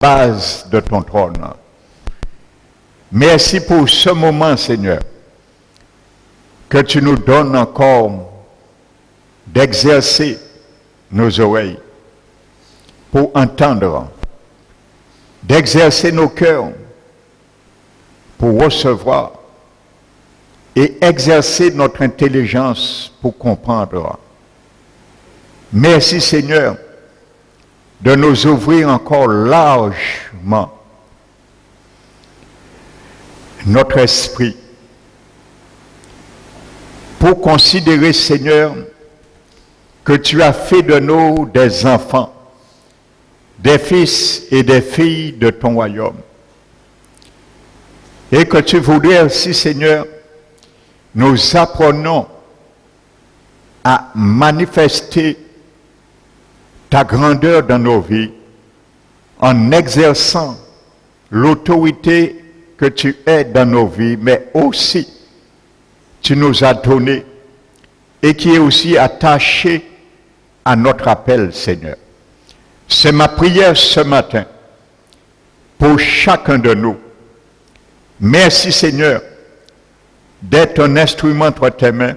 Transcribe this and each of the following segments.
base de ton trône. Merci pour ce moment, Seigneur, que tu nous donnes encore d'exercer nos oreilles pour entendre, d'exercer nos cœurs pour recevoir et exercer notre intelligence pour comprendre. Merci Seigneur de nous ouvrir encore largement notre esprit pour considérer Seigneur que tu as fait de nous des enfants, des fils et des filles de ton royaume. Et que tu voudrais aussi, Seigneur, nous apprenons à manifester ta grandeur dans nos vies en exerçant l'autorité que tu es dans nos vies, mais aussi tu nous as donné et qui est aussi attaché à notre appel, Seigneur. C'est ma prière ce matin pour chacun de nous. Merci Seigneur d'être un instrument entre tes mains.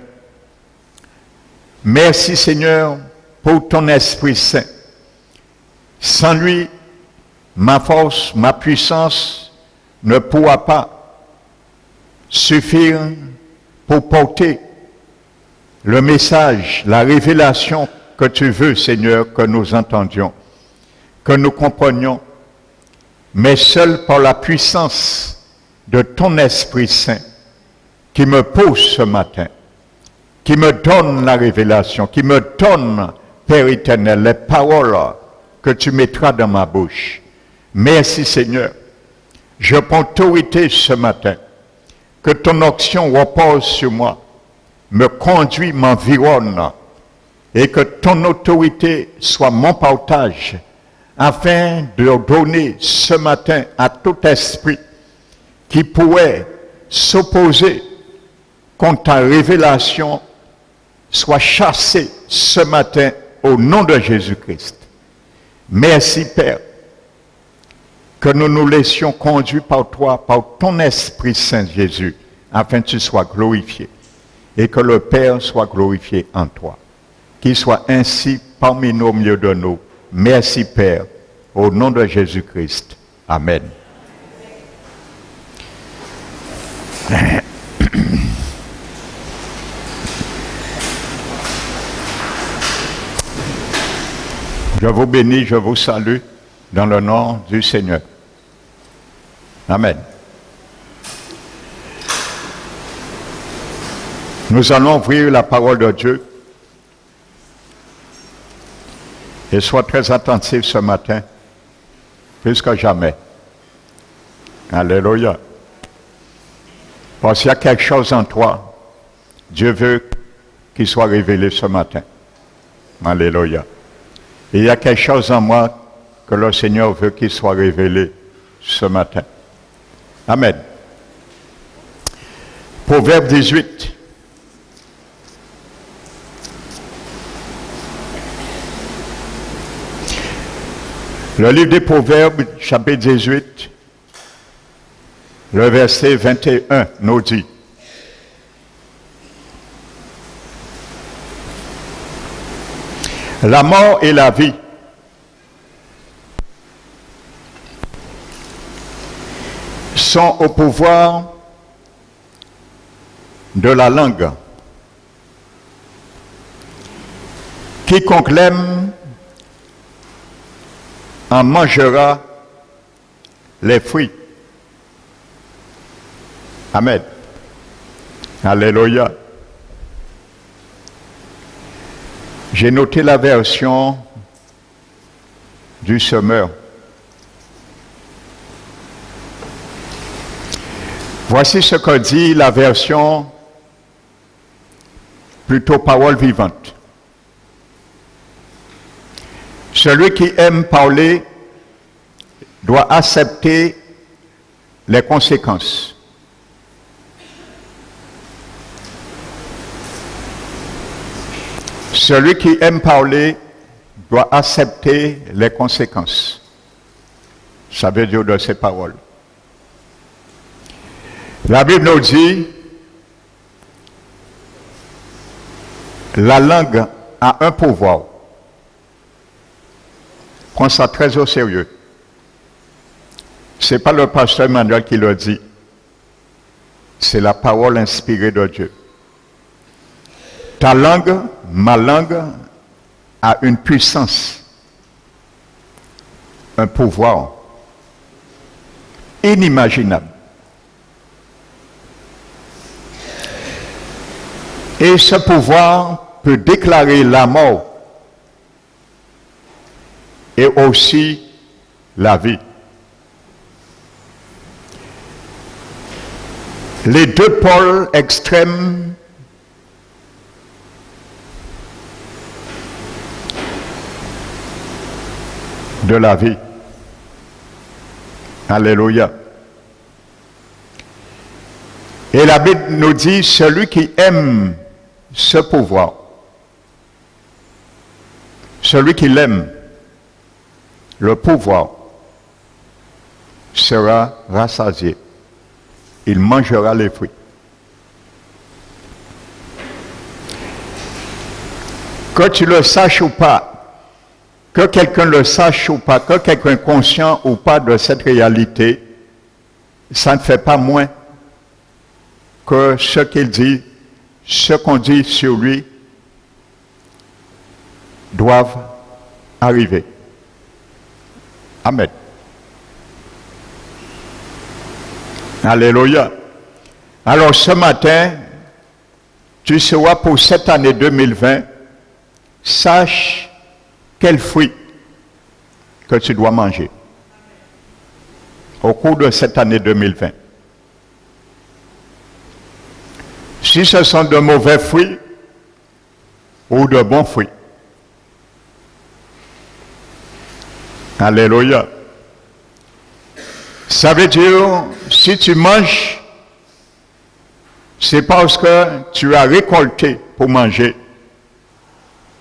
Merci Seigneur pour ton Esprit Saint. Sans lui, ma force, ma puissance ne pourra pas suffire pour porter le message, la révélation que tu veux, Seigneur, que nous entendions, que nous comprenions, mais seul par la puissance de ton Esprit Saint qui me pose ce matin, qui me donne la révélation, qui me donne, Père éternel, les paroles que tu mettras dans ma bouche. Merci Seigneur. Je prends autorité ce matin. Que ton onction repose sur moi, me conduit, m'environne, et que ton autorité soit mon partage, afin de donner ce matin à tout esprit qui pourrait s'opposer contre ta révélation, soit chassé ce matin au nom de Jésus-Christ. Merci Père, que nous nous laissions conduire par toi, par ton Esprit Saint Jésus, afin que tu sois glorifié et que le Père soit glorifié en toi. Qu'il soit ainsi parmi nous, au milieu de nous. Merci Père, au nom de Jésus-Christ. Amen. Je vous bénis, je vous salue dans le nom du Seigneur. Amen. Nous allons ouvrir la parole de Dieu. Et sois très attentif ce matin, plus que jamais. Alléluia. Parce qu'il y a quelque chose en toi, Dieu veut qu'il soit révélé ce matin. Alléluia. Et il y a quelque chose en moi que le Seigneur veut qu'il soit révélé ce matin. Amen. Proverbe 18. Le livre des Proverbes, chapitre 18, le verset 21 nous dit: la mort et la vie sont au pouvoir de la langue. Quiconque l'aime en mangera les fruits. Amen. Alléluia. J'ai noté la version du semeur. Voici ce que dit la version plutôt parole vivante. Celui qui aime parler doit accepter les conséquences. Celui qui aime parler doit accepter les conséquences. Ça veut dire de ces paroles. La Bible nous dit, la langue a un pouvoir. Prends ça très au sérieux. Ce n'est pas le pasteur Emmanuel qui le dit. C'est la parole inspirée de Dieu. Ta langue, ma langue, a une puissance, un pouvoir inimaginable. Et ce pouvoir peut déclarer la mort et aussi la vie. Les deux pôles extrêmes de la vie. Alléluia. Et la Bible nous dit, celui qui aime ce pouvoir, celui qui l'aime, le pouvoir, sera rassasié. Il mangera les fruits. Que tu le saches ou pas, que quelqu'un le sache ou pas, que quelqu'un conscient ou pas de cette réalité, ça ne fait pas moins que ce qu'il dit, ce qu'on dit sur lui, doivent arriver. Amen. Alléluia. Alors ce matin, tu sauras pour cette année 2020, sache quel fruit que tu dois manger au cours de cette année 2020. Si ce sont de mauvais fruits ou de bons fruits. Alléluia. Ça veut dire, si tu manges, c'est parce que tu as récolté pour manger.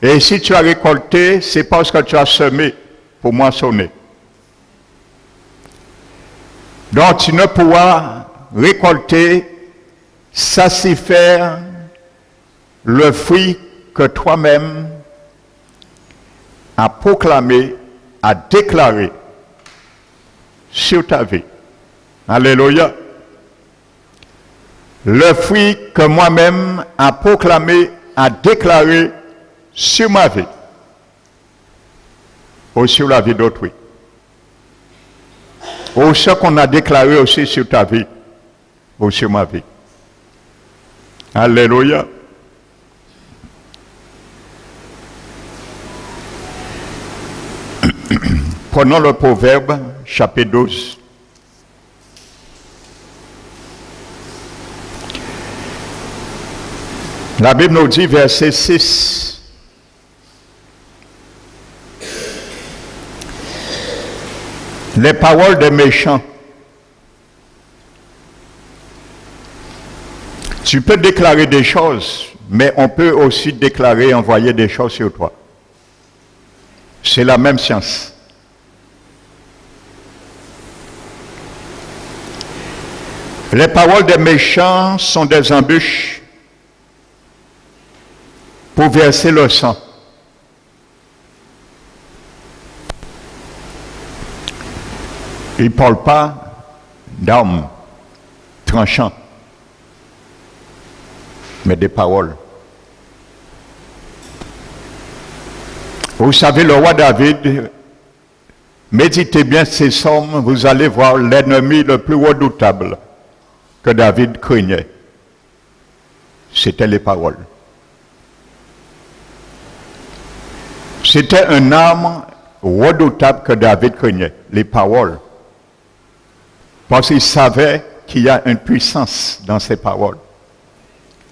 Et si tu as récolté, c'est parce que tu as semé pour moissonner. Donc tu ne pourras récolter, satisfaire le fruit que toi-même as proclamé, as déclaré sur ta vie. Alléluia. Le fruit que moi-même a proclamé, a déclaré sur ma vie ou sur la vie d'autrui. Ou ce qu'on a déclaré aussi sur ta vie ou sur ma vie. Alléluia. Prenons le Proverbe, chapitre 12. La Bible nous dit, verset 6. Les paroles des méchants. Tu peux déclarer des choses, mais on peut aussi déclarer, envoyer des choses sur toi. C'est la même science. Les paroles des méchants sont des embûches pour verser le sang. Ils ne parlent pas d'armes tranchantes, mais des paroles. Vous savez, le roi David, méditez bien ces psaumes, vous allez voir l'ennemi le plus redoutable que David craignait. C'était les paroles. C'était une arme redoutable que David craignait, les paroles. Parce qu'il savait qu'il y a une puissance dans ces paroles.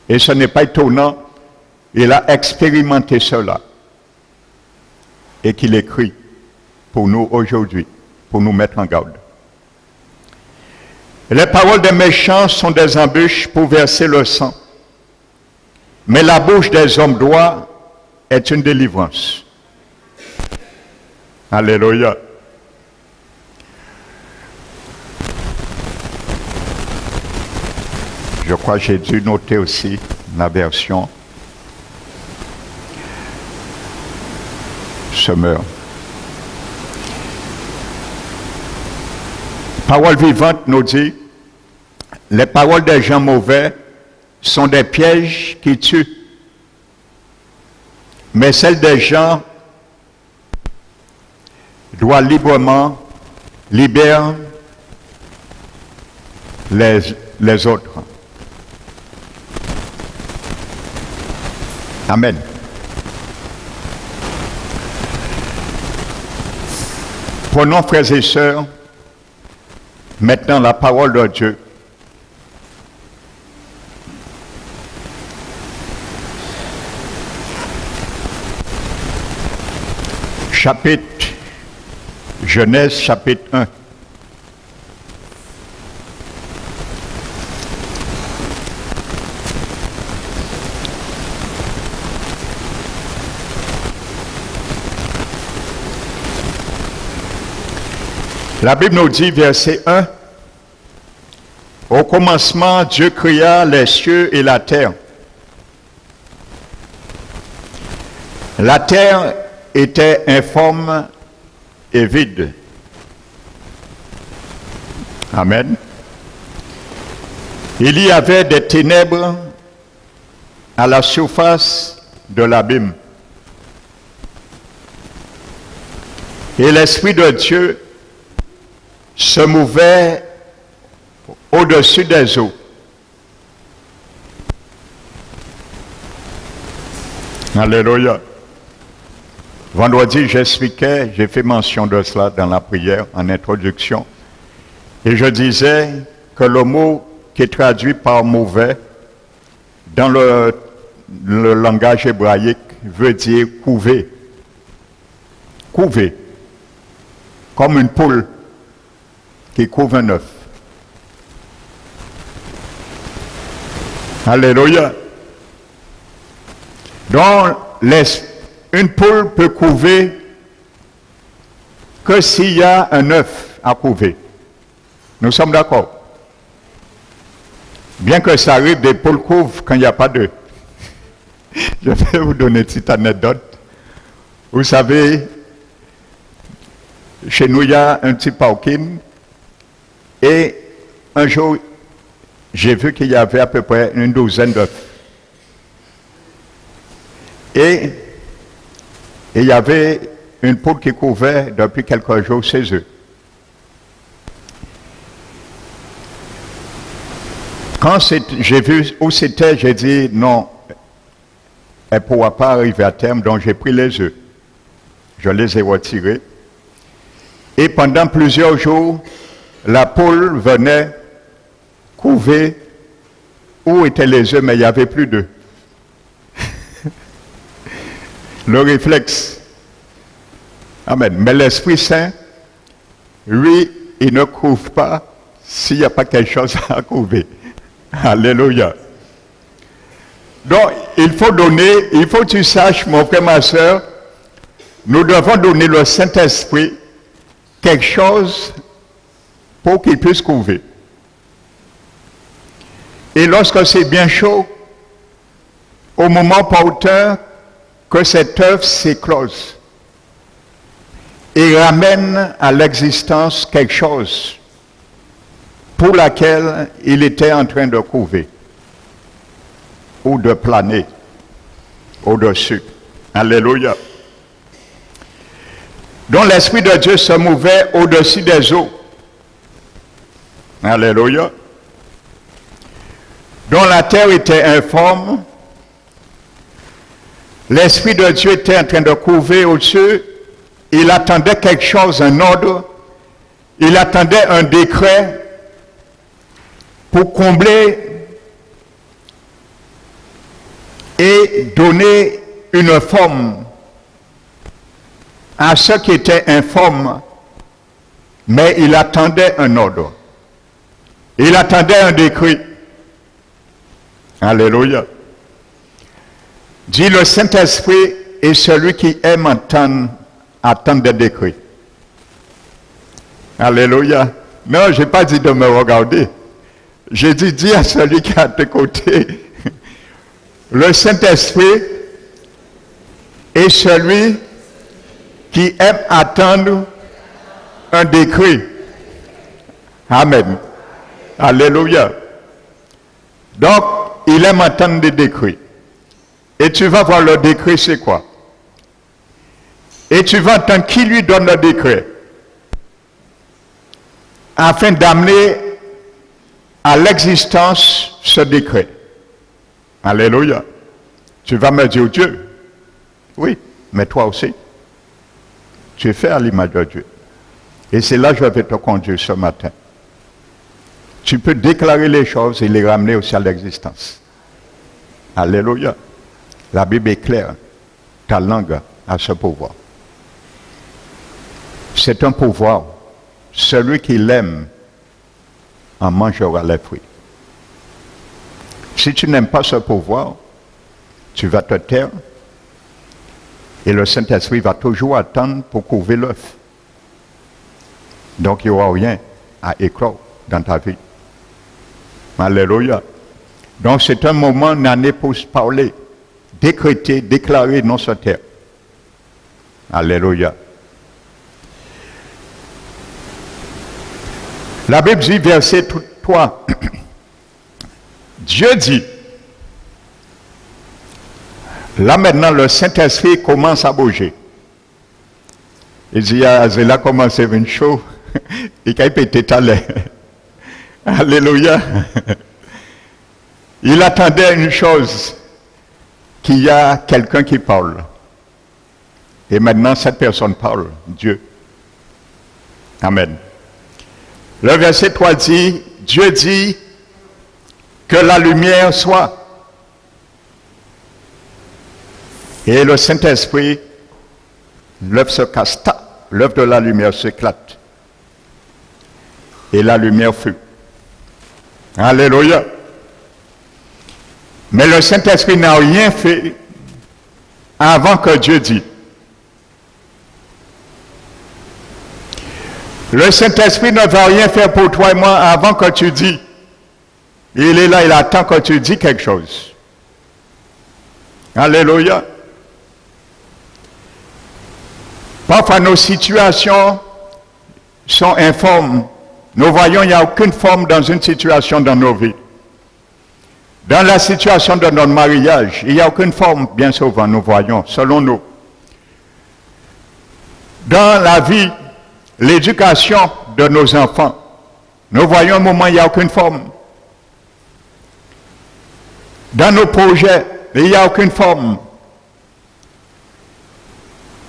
Et ce n'est pas étonnant, il a expérimenté cela. Et qu'il écrit pour nous aujourd'hui, pour nous mettre en garde. Les paroles des méchants sont des embûches pour verser le sang. Mais la bouche des hommes droits est une délivrance. Alléluia. Je crois que j'ai dû noter aussi la version Semeur. Parole vivante nous dit, les paroles des gens mauvais sont des pièges qui tuent, mais celles des gens doivent librement libérer les autres. Amen. Prenons, frères et sœurs, maintenant la parole de Dieu. Chapitre Genèse, chapitre 1. La Bible nous dit, verset 1, « Au commencement, Dieu créa les cieux et la terre. La terre était informe et vide. » Amen. Il y avait des ténèbres à la surface de l'abîme. Et l'Esprit de Dieu se mouvait au-dessus des eaux. Alléluia. Vendredi, j'expliquais, j'ai fait mention de cela dans la prière en introduction. Et je disais que le mot qui est traduit par mauvais dans le langage hébraïque veut dire couver. Couver. Comme une poule qui couvre un œuf. Alléluia. Donc, une poule peut couver que s'il y a un œuf à couver. Nous sommes d'accord. Bien que ça arrive, des poules couvrent quand il n'y a pas d'œuf. Je vais vous donner une petite anecdote. Vous savez, chez nous, il y a un petit pauquin. Et un jour, j'ai vu qu'il y avait à peu près une douzaine d'œufs. Et il y avait une poule qui couvait depuis quelques jours ses œufs. Quand j'ai vu où c'était, j'ai dit non, elle ne pourra pas arriver à terme, donc j'ai pris les œufs. Je les ai retirés. Et pendant plusieurs jours, la poule venait couver où étaient les œufs, mais il n'y avait plus d'œufs. Le réflexe. Amen. Mais l'Esprit Saint, lui, il ne couvre pas s'il n'y a pas quelque chose à couver. Alléluia. Donc, il faut que tu saches, mon frère, ma soeur, nous devons donner le Saint-Esprit quelque chose pour qu'il puisse couver. Et lorsque c'est bien chaud, au moment opportun, que cet œuf s'éclose et ramène à l'existence quelque chose pour laquelle il était en train de couver ou de planer au-dessus. Alléluia. Donc l'Esprit de Dieu se mouvait au-dessus des eaux. Alléluia. Dont la terre était informe. L'Esprit de Dieu était en train de couver au-dessus. Il attendait quelque chose, un ordre. Il attendait un décret pour combler et donner une forme à ceux qui étaient informes. Mais il attendait un ordre. Il attendait un décret. Alléluia. Dit le Saint-Esprit est celui qui aime attendre des décrets. Alléluia. Non, je n'ai pas dit de me regarder. J'ai dit, dis à celui qui est à tes côtés, le Saint-Esprit est celui qui aime attendre un décret. Amen. Alléluia. Donc, il aime attendre des décrets. Et tu vas voir le décret, c'est quoi? Et tu vas entendre qui lui donne le décret, afin d'amener à l'existence ce décret. Alléluia. Tu vas me dire, Dieu, oui, mais toi aussi, tu es fait à l'image de Dieu. Et c'est là que je vais te conduire ce matin. Tu peux déclarer les choses et les ramener aussi à l'existence. Alléluia. La Bible est claire. Ta langue a ce pouvoir. C'est un pouvoir. Celui qui l'aime en mangera les fruits. Si tu n'aimes pas ce pouvoir, tu vas te taire et le Saint-Esprit va toujours attendre pour couver l'œuf. Donc il n'y aura rien à éclore dans ta vie. Alléluia. Donc c'est un moment, une année pour se parler, décréter, déclarer, non se taire. Alléluia. La Bible dit, verset 3, Dieu dit, là maintenant le Saint-Esprit commence à bouger. Il dit, il a commencé à venir chaud, il a pété tout à l'heure. Alléluia. Il attendait une chose, qu'il y a quelqu'un qui parle. Et maintenant cette personne parle, Dieu. Amen. Le verset 3 dit, Dieu dit que la lumière soit. Et le Saint-Esprit, l'œuf se casse, l'œuf de la lumière s'éclate. Et la lumière fut. Alléluia. Mais le Saint-Esprit n'a rien fait avant que Dieu dise. Le Saint-Esprit ne va rien faire pour toi et moi avant que tu dis. Il est là, il attend que tu dis quelque chose. Alléluia. Parfois nos situations sont informes. Nous voyons qu'il n'y a aucune forme dans une situation dans nos vies. Dans la situation de notre mariage, il n'y a aucune forme, bien souvent, nous voyons, selon nous. Dans la vie, l'éducation de nos enfants, nous voyons un moment, il n'y a aucune forme. Dans nos projets, il n'y a aucune forme.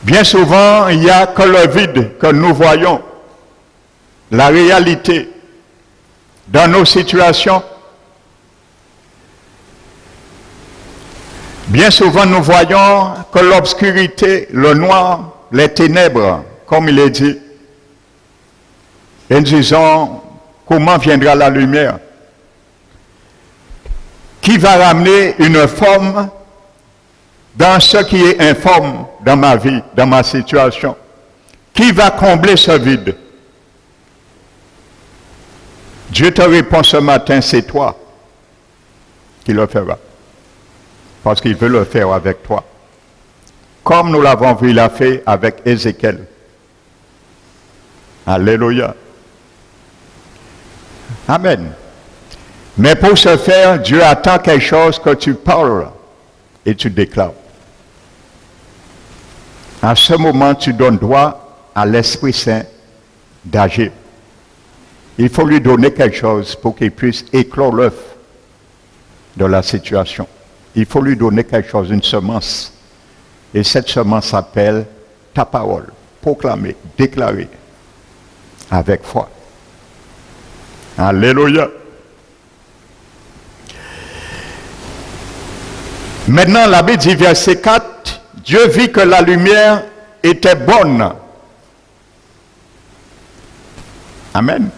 Bien souvent, il n'y a que le vide que nous voyons. La réalité dans nos situations. Bien souvent, nous voyons que l'obscurité, le noir, les ténèbres, comme il est dit. Et nous disons, comment viendra la lumière? Qui va ramener une forme dans ce qui est informe dans ma vie, dans ma situation? Qui va combler ce vide? Dieu te répond ce matin, c'est toi qui le fera. Parce qu'il veut le faire avec toi. Comme nous l'avons vu, il a fait avec Ézéchiel. Alléluia. Amen. Mais pour ce faire, Dieu attend quelque chose que tu parles et tu déclares. À ce moment, tu donnes droit à l'Esprit Saint d'agir. Il faut lui donner quelque chose pour qu'il puisse éclore l'œuf de la situation. Il faut lui donner quelque chose, une semence. Et cette semence s'appelle ta parole. Proclamer, déclarer avec foi. Alléluia. Maintenant, la Bible dit, verset 4, Dieu vit que la lumière était bonne. Amen.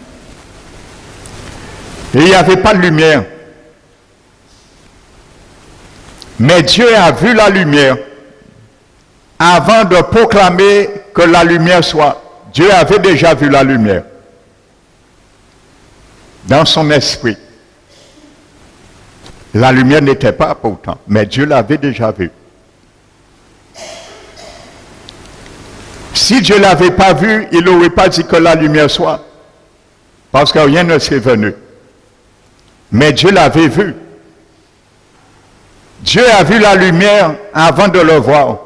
Et il n'y avait pas de lumière. Mais Dieu a vu la lumière avant de proclamer que la lumière soit. Dieu avait déjà vu la lumière dans son esprit. La lumière n'était pas pourtant, mais Dieu l'avait déjà vue. Si Dieu ne l'avait pas vue, il n'aurait pas dit que la lumière soit, parce que rien ne serait venu. Mais Dieu l'avait vue. Dieu a vu la lumière avant de le voir.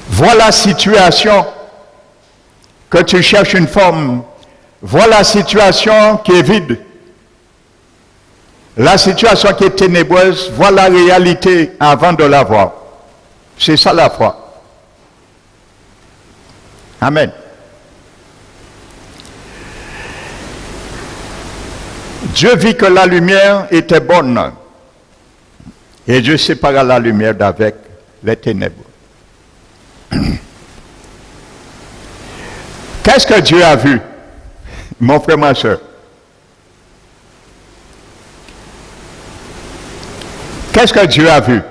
Voilà la situation que tu cherches une forme. Voilà la situation qui est vide. La situation qui est ténébreuse, voilà la réalité avant de la voir. C'est ça la foi. Amen. Dieu vit que la lumière était bonne. Et Dieu sépara la lumière d'avec les ténèbres. Qu'est-ce que Dieu a vu, mon frère, ma soeur? Qu'est-ce que Dieu a vu?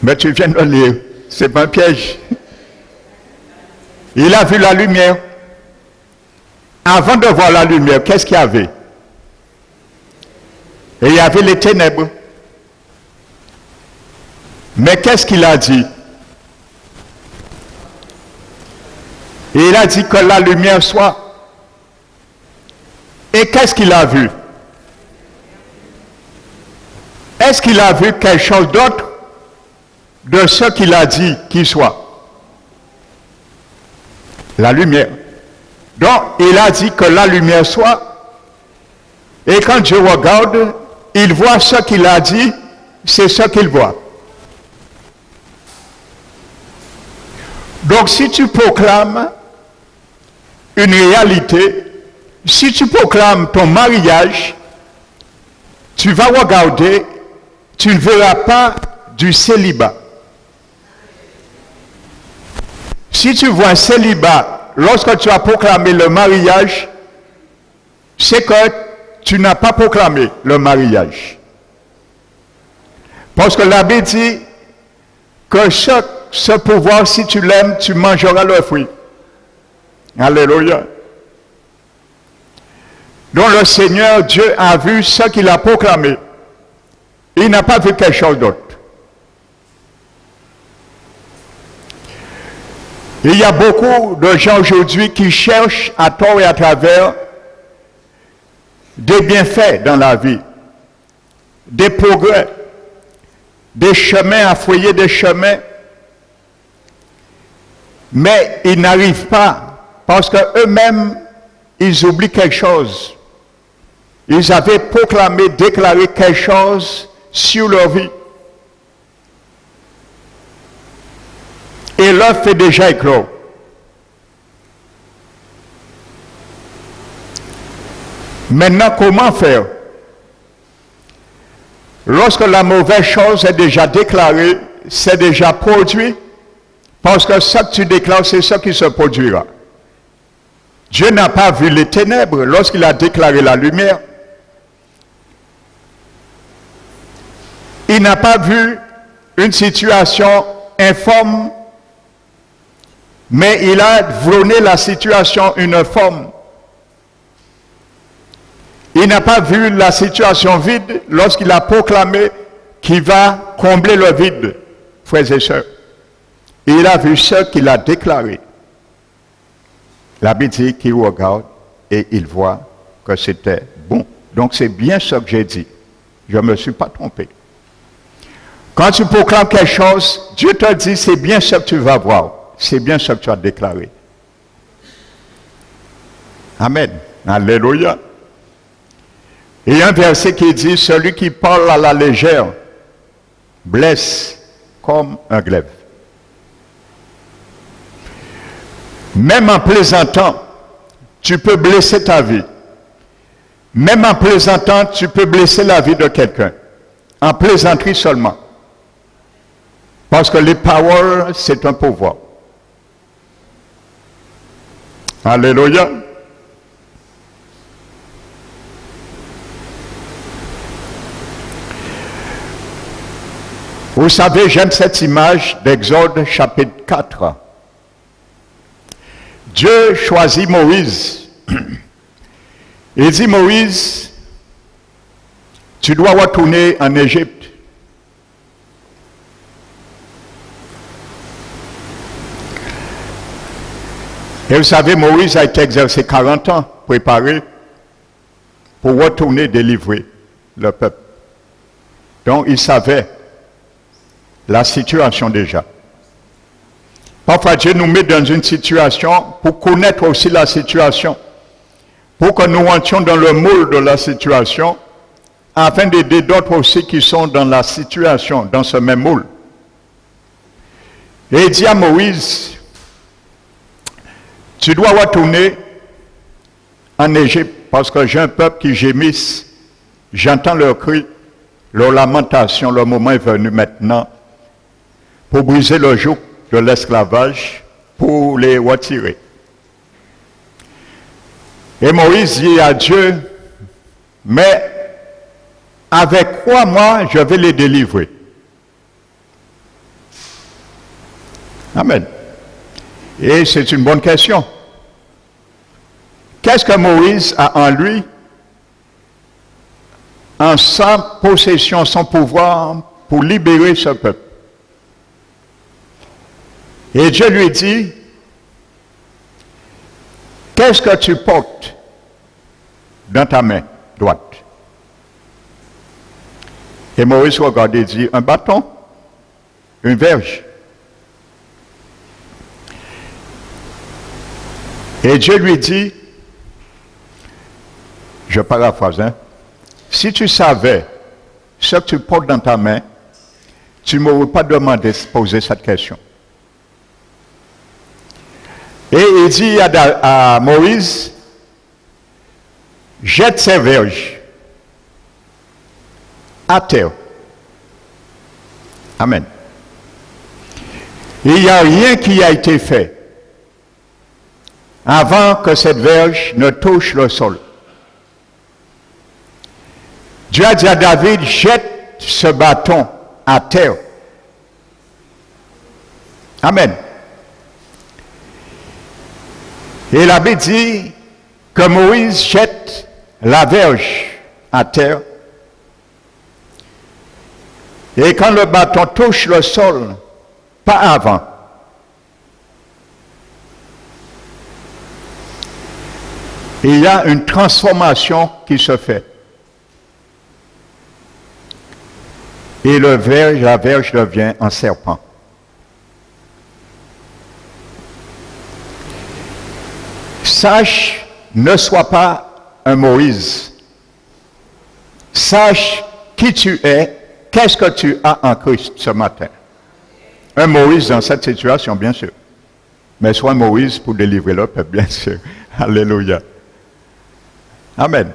Mais tu viens de le lire, c'est pas un piège. Il a vu la lumière. Avant de voir la lumière, qu'est-ce qu'il y avait? Et il y avait les ténèbres. Mais qu'est-ce qu'il a dit? Et il a dit que la lumière soit. Et qu'est-ce qu'il a vu? Est-ce qu'il a vu quelque chose d'autre de ce qu'il a dit qu'il soit? La lumière. Donc, il a dit que la lumière soit. Et quand Dieu regarde, il voit ce qu'il a dit, c'est ce qu'il voit. Donc, si tu proclames une réalité, si tu proclames ton mariage, tu vas regarder, tu ne verras pas du célibat. Si tu vois un célibat, lorsque tu as proclamé le mariage, c'est que tu n'as pas proclamé le mariage. Parce que la Bible dit que ce pouvoir, si tu l'aimes, tu mangeras le fruit. Alléluia. Donc le Seigneur Dieu a vu ce qu'il a proclamé. Il n'a pas vu quelque chose d'autre. Il y a beaucoup de gens aujourd'hui qui cherchent à tort et à travers des bienfaits dans la vie, des progrès, des chemins à frayer, des chemins, mais ils n'arrivent pas parce qu'eux-mêmes, ils oublient quelque chose. Ils avaient proclamé, déclaré quelque chose sur leur vie. Et l'œuf est déjà éclos. Maintenant, comment faire? Lorsque la mauvaise chose est déjà déclarée, c'est déjà produit, parce que ce que tu déclares, c'est ce qui se produira. Dieu n'a pas vu les ténèbres lorsqu'il a déclaré la lumière. Il n'a pas vu une situation informe, mais il a donné la situation une forme. Il n'a pas vu la situation vide lorsqu'il a proclamé qu'il va combler le vide, frères et sœurs. Il a vu ce qu'il a déclaré. La Bible dit qu'il regarde et il voit que c'était bon. Donc c'est bien ce que j'ai dit. Je ne me suis pas trompé. Quand tu proclames quelque chose, Dieu te dit c'est bien ce que tu vas voir. C'est bien ce que tu as déclaré. Amen. Alléluia. Il y a un verset qui dit, celui qui parle à la légère blesse comme un glaive. Même en plaisantant, tu peux blesser ta vie. Même en plaisantant, tu peux blesser la vie de quelqu'un. En plaisanterie seulement. Parce que les paroles, c'est un pouvoir. Alléluia. Vous savez, j'aime cette image d'Exode chapitre 4. Dieu choisit Moïse. Il dit, Moïse, tu dois retourner en Égypte. Et vous savez, Moïse a été exercé 40 ans, préparé pour retourner délivrer le peuple. Donc, il savait la situation déjà. Parfois, Dieu nous met dans une situation pour connaître aussi la situation, pour que nous rentrions dans le moule de la situation, afin d'aider d'autres aussi qui sont dans la situation, dans ce même moule. Et il dit à Moïse, tu dois retourner en Égypte, parce que j'ai un peuple qui gémisse, j'entends leurs cris, leurs lamentations, le moment est venu maintenant pour briser le joug de l'esclavage, pour les retirer. Et Moïse dit à Dieu, mais avec quoi moi je vais les délivrer? Amen. Et c'est une bonne question. Qu'est-ce que Moïse a en lui, en sa possession, son pouvoir pour libérer ce peuple? Et Dieu lui dit, qu'est-ce que tu portes dans ta main droite? Et Moïse regarde et dit, un bâton, une verge. Et Dieu lui dit, je paraphrase, hein, si tu savais ce que tu portes dans ta main, tu ne m'aurais pas demandé de poser cette question. Et il dit à Moïse, jette ces verges à terre. Amen. Il n'y a rien qui a été fait avant que cette verge ne touche le sol. Dieu a dit à David, jette ce bâton à terre. Amen. Et la Bible dit que Moïse jette la verge à terre. Et quand le bâton touche le sol, pas avant, il y a une transformation qui se fait. Et la verge devient un serpent. Sache, ne sois pas un Moïse. Sache qui tu es, qu'est-ce que tu as en Christ ce matin. Un Moïse dans cette situation, bien sûr. Mais sois un Moïse pour délivrer le peuple, bien sûr. Alléluia. Amen.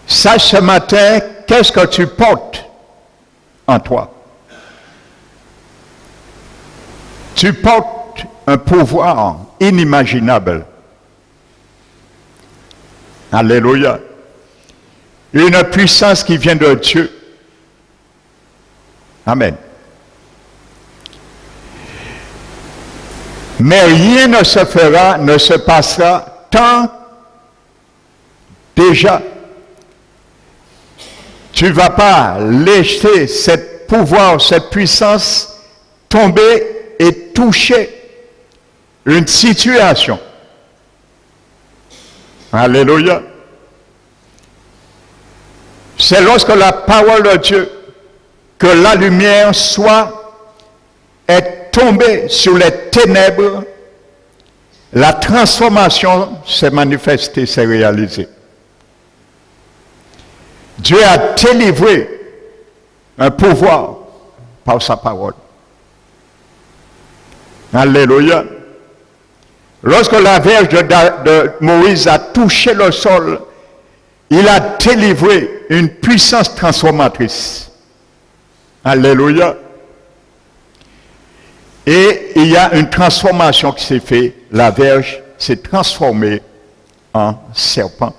Sache ce matin, qu'est-ce que tu portes en toi. Tu portes un pouvoir inimaginable. Alléluia. Une puissance qui vient de Dieu. Amen. Mais rien ne se fera, ne se passera tant déjà tu ne vas pas laisser ce pouvoir, cette puissance tomber et toucher une situation. Alléluia. C'est lorsque la parole de Dieu, que la lumière est tombée sur les ténèbres, la transformation s'est manifestée, s'est réalisée. Dieu a délivré un pouvoir par sa parole. Alléluia. Lorsque la verge de Moïse a touché le sol, il a délivré une puissance transformatrice. Alléluia. Et il y a une transformation qui s'est faite. La verge s'est transformée en serpent.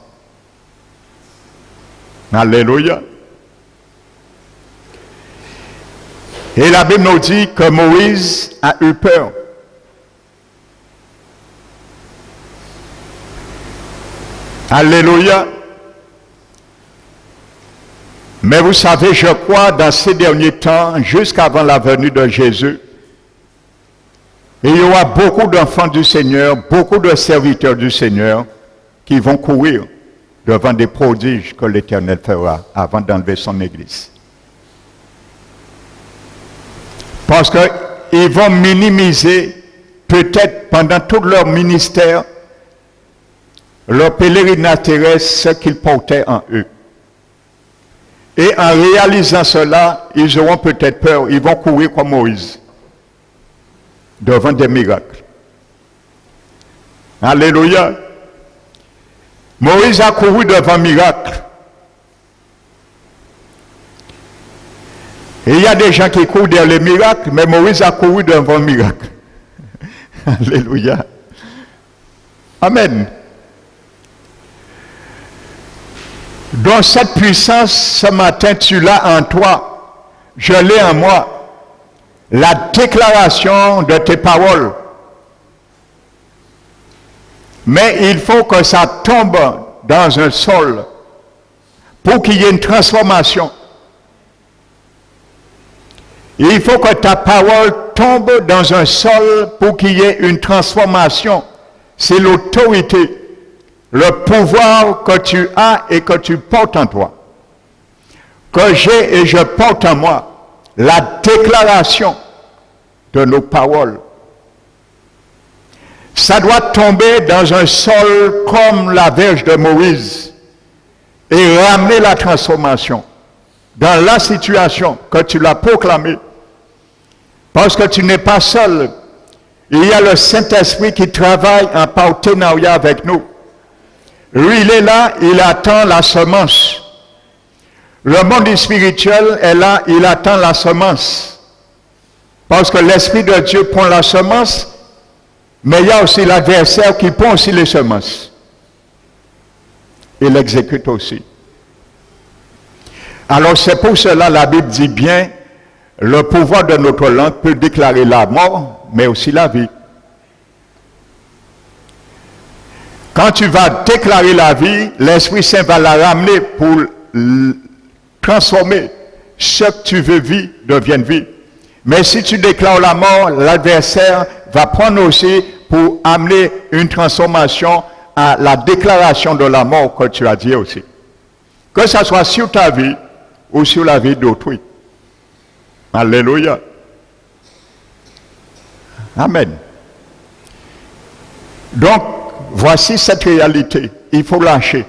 Alléluia. Et la Bible nous dit que Moïse a eu peur. Alléluia. Mais vous savez, je crois, dans ces derniers temps, jusqu'avant la venue de Jésus, il y aura beaucoup d'enfants du Seigneur, beaucoup de serviteurs du Seigneur qui vont courir devant des prodiges que l'Éternel fera avant d'enlever son Église. Parce qu'ils vont minimiser, peut-être pendant tout leur ministère, leur pèlerinage terrestre, ce qu'ils portaient en eux. Et en réalisant cela, ils auront peut-être peur, ils vont courir comme Moïse, devant des miracles. Alléluia. Moïse a couru devant un miracle. Et il y a des gens qui courent derrière les miracles, mais Moïse a couru devant un miracle. Alléluia. Amen. Donc cette puissance, ce matin, tu l'as en toi. Je l'ai en moi. La déclaration de tes paroles. Mais il faut que ça tombe dans un sol pour qu'il y ait une transformation. Il faut que ta parole tombe dans un sol pour qu'il y ait une transformation. C'est l'autorité, le pouvoir que tu as et que tu portes en toi. Que j'ai et je porte en moi la déclaration de nos paroles. Ça doit tomber dans un sol comme la verge de Moïse et ramener la transformation dans la situation que tu l'as proclamée. Parce que tu n'es pas seul. Il y a le Saint-Esprit qui travaille en partenariat avec nous. Lui, il est là, il attend la semence. Le monde spirituel est là, il attend la semence. Parce que l'Esprit de Dieu prend la semence, mais il y a aussi l'adversaire qui prend aussi les semences. Il l'exécute aussi. Alors c'est pour cela la Bible dit bien, le pouvoir de notre langue peut déclarer la mort, mais aussi la vie. Quand tu vas déclarer la vie, l'Esprit Saint va la ramener pour transformer ce que tu veux vie devienne vie. Mais si tu déclares la mort, l'adversaire va prendre aussi pour amener une transformation à la déclaration de la mort que tu as dit aussi. Que ce soit sur ta vie ou sur la vie d'autrui. Alléluia. Amen. Donc, voici cette réalité. Il faut lâcher.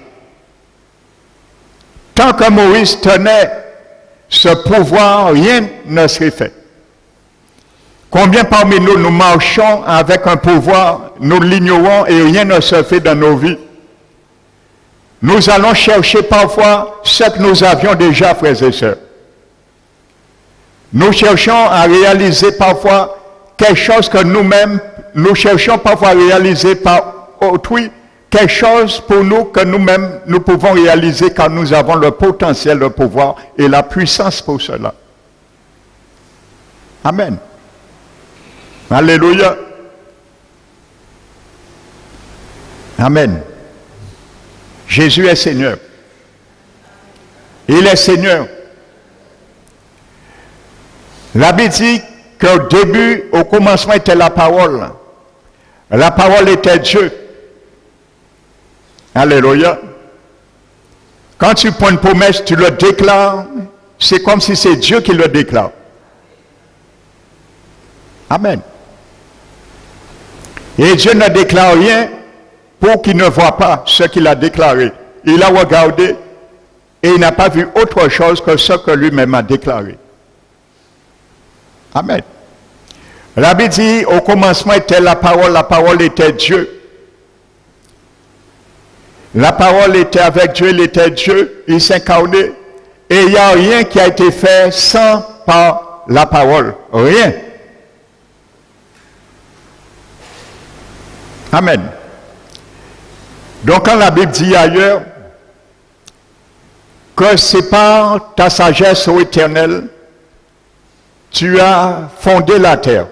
Tant que Moïse tenait ce pouvoir, rien ne serait fait. Combien parmi nous, nous marchons avec un pouvoir, nous l'ignorons et rien ne se fait dans nos vies. Nous allons chercher parfois ce que nous avions déjà, frères et sœurs. Nous cherchons à réaliser parfois quelque chose que nous-mêmes, nous cherchons parfois à réaliser par autrui, quelque chose pour nous que nous-mêmes, nous pouvons réaliser car nous avons le potentiel, le pouvoir et la puissance pour cela. Amen. Alléluia. Amen. Jésus est Seigneur. Il est Seigneur. La Bible dit qu'au début, au commencement était la parole. La parole était Dieu. Alléluia. Quand tu prends une promesse, tu le déclares, c'est comme si c'est Dieu qui le déclare. Amen. Et Dieu ne déclare rien pour qu'il ne voit pas ce qu'il a déclaré. Il a regardé et il n'a pas vu autre chose que ce que lui-même a déclaré. Amen. La Bible dit, au commencement était la parole était Dieu. La parole était avec Dieu, il était Dieu, il s'incarnait. Et il n'y a rien qui a été fait sans par la parole. Rien. Amen. Donc quand la Bible dit ailleurs que c'est par ta sagesse, ô Éternel, tu as fondé la terre.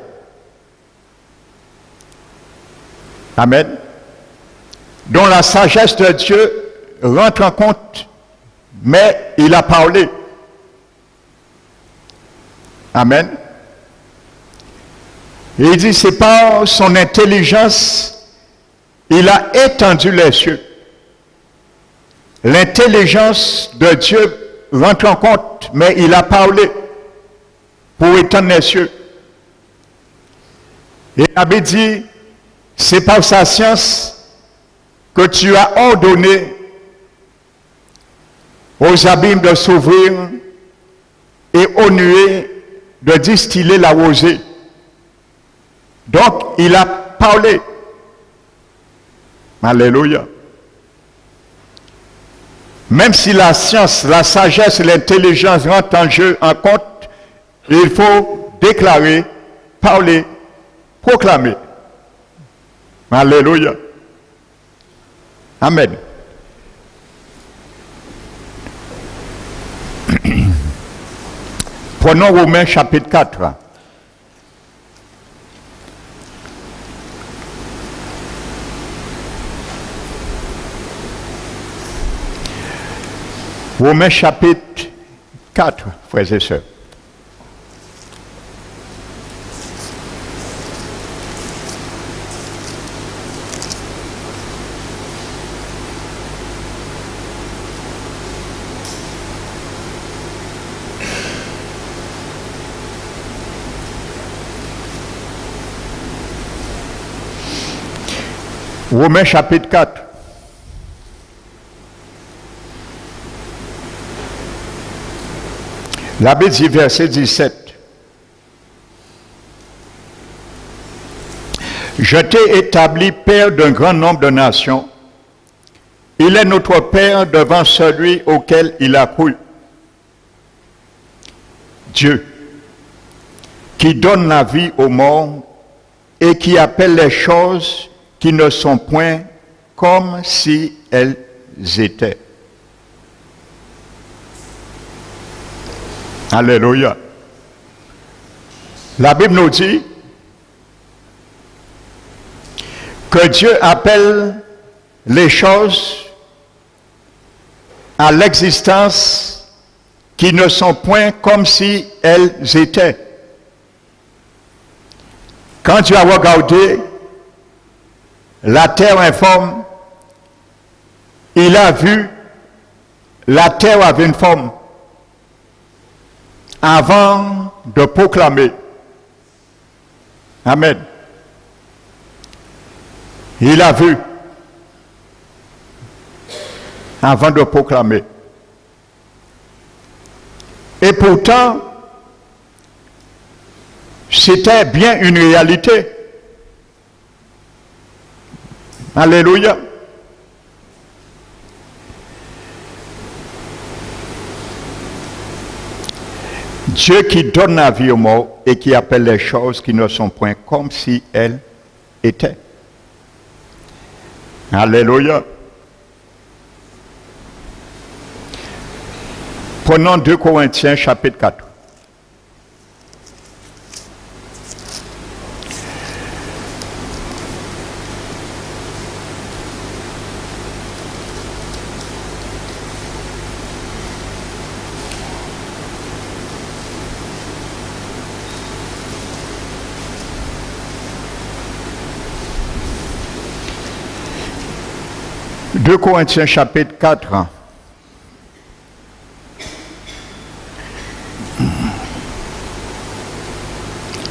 Amen. dont la sagesse de Dieu rentre en compte, mais il a parlé. Amen. Et il dit, c'est par son intelligence, il a étendu les cieux. L'intelligence de Dieu rentre en compte, mais il a parlé pour étendre les cieux. Et il avait dit, c'est par sa science que tu as ordonné aux abîmes de s'ouvrir et aux nuées de distiller la rosée. Donc, il a parlé. Alléluia. Même si la science, la sagesse, l'intelligence rentrent en jeu, en compte, il faut déclarer, parler, proclamer. Alléluia. Amen. Prenons Romains chapitre 4. Romains chapitre 4, frères et sœurs. Romains chapitre 4. La Bible dit verset 17. Je t'ai établi père d'un grand nombre de nations. Il est notre père devant celui auquel il a cru. Dieu, qui donne la vie aux morts et qui appelle les choses qui ne sont point comme si elles étaient. Alléluia. La Bible nous dit que Dieu appelle les choses à l'existence qui ne sont point comme si elles étaient. Quand Dieu a regardé la terre informe, il a vu la terre avait une forme avant de proclamer. Amen. Il a vu avant de proclamer. Et pourtant, c'était bien une réalité. Alléluia. Dieu qui donne la vie aux morts et qui appelle les choses qui ne sont point comme si elles étaient. Alléluia. Prenons 2 Corinthiens chapitre 4. « 2 Corinthiens chapitre 4,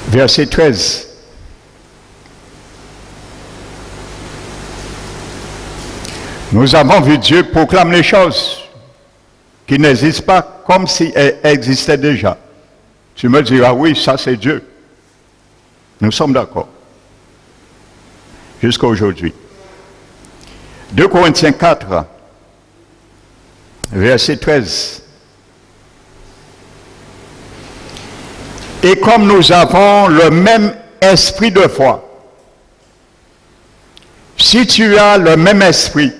verset 13. Nous avons vu Dieu proclamer les choses qui n'existent pas comme si elles existaient déjà. Tu me diras, oui, ça c'est Dieu. Nous sommes d'accord. Jusqu'à aujourd'hui. 2 Corinthiens 4, verset 13. Et comme nous avons le même esprit de foi, si tu as le même esprit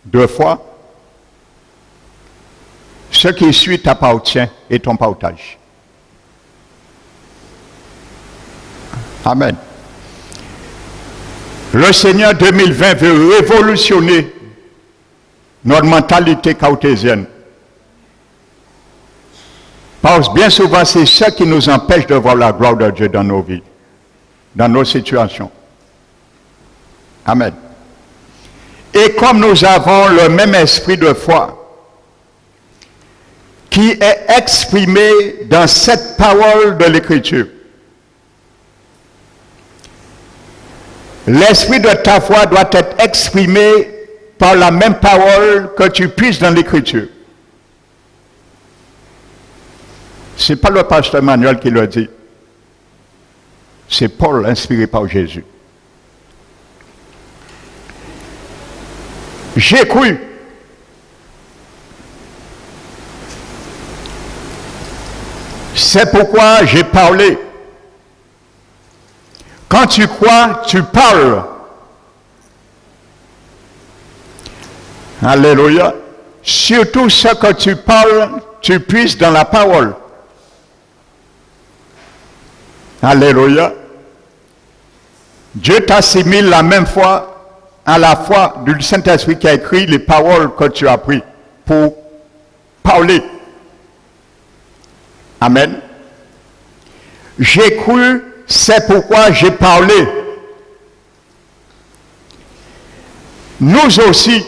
de foi, ce qui suit t'appartient et ton partage. Le Seigneur 2020 veut révolutionner notre mentalité cartésienne. Parce que bien souvent, c'est ça qui nous empêche de voir la gloire de Dieu dans nos vies, dans nos situations. Amen. Et comme nous avons le même esprit de foi qui est exprimé dans cette parole de l'Écriture, l'esprit de ta foi doit être exprimé par la même parole que tu puisses dans l'Écriture. Ce n'est pas le pasteur Manuel qui le dit. C'est Paul inspiré par Jésus. J'ai cru. C'est pourquoi j'ai parlé. Quand tu crois, tu parles. Alléluia. Surtout ce que tu parles, tu puisses dans la parole. Alléluia. Dieu t'assimile la même foi à la foi du Saint-Esprit qui a écrit les paroles que tu as prises pour parler. Amen. J'ai cru, c'est pourquoi j'ai parlé. Nous aussi,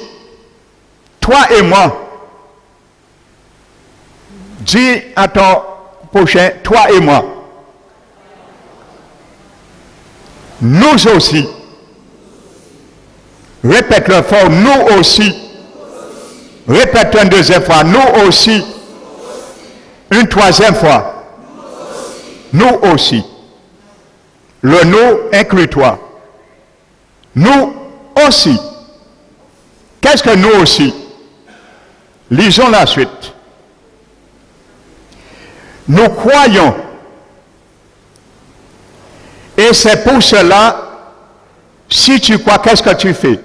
toi et moi, dis à ton prochain, toi et moi. Nous aussi. Répète-le fort, nous aussi. Répète une deuxième fois, nous aussi. Une troisième fois. Nous aussi. Le nous inclut toi. Nous aussi. Qu'est-ce que nous aussi? Lisons la suite. Nous croyons. Et c'est pour cela, si tu crois, qu'est-ce que tu fais?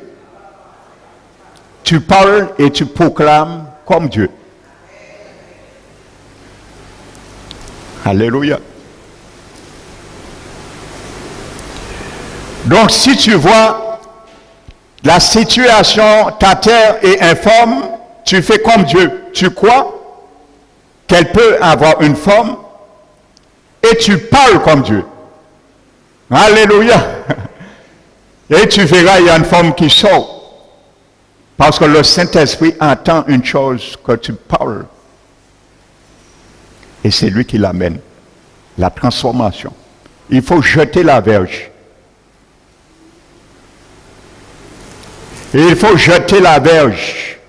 Tu parles et tu proclames comme Dieu. Alléluia. Donc si tu vois la situation, ta terre est informe, tu fais comme Dieu. Tu crois qu'elle peut avoir une forme et tu parles comme Dieu. Alléluia. Et tu verras, il y a une forme qui sort. Parce que le Saint-Esprit entend une chose que tu parles. Et c'est lui qui l'amène. La transformation. Il faut jeter la verge. Et il faut jeter la verge.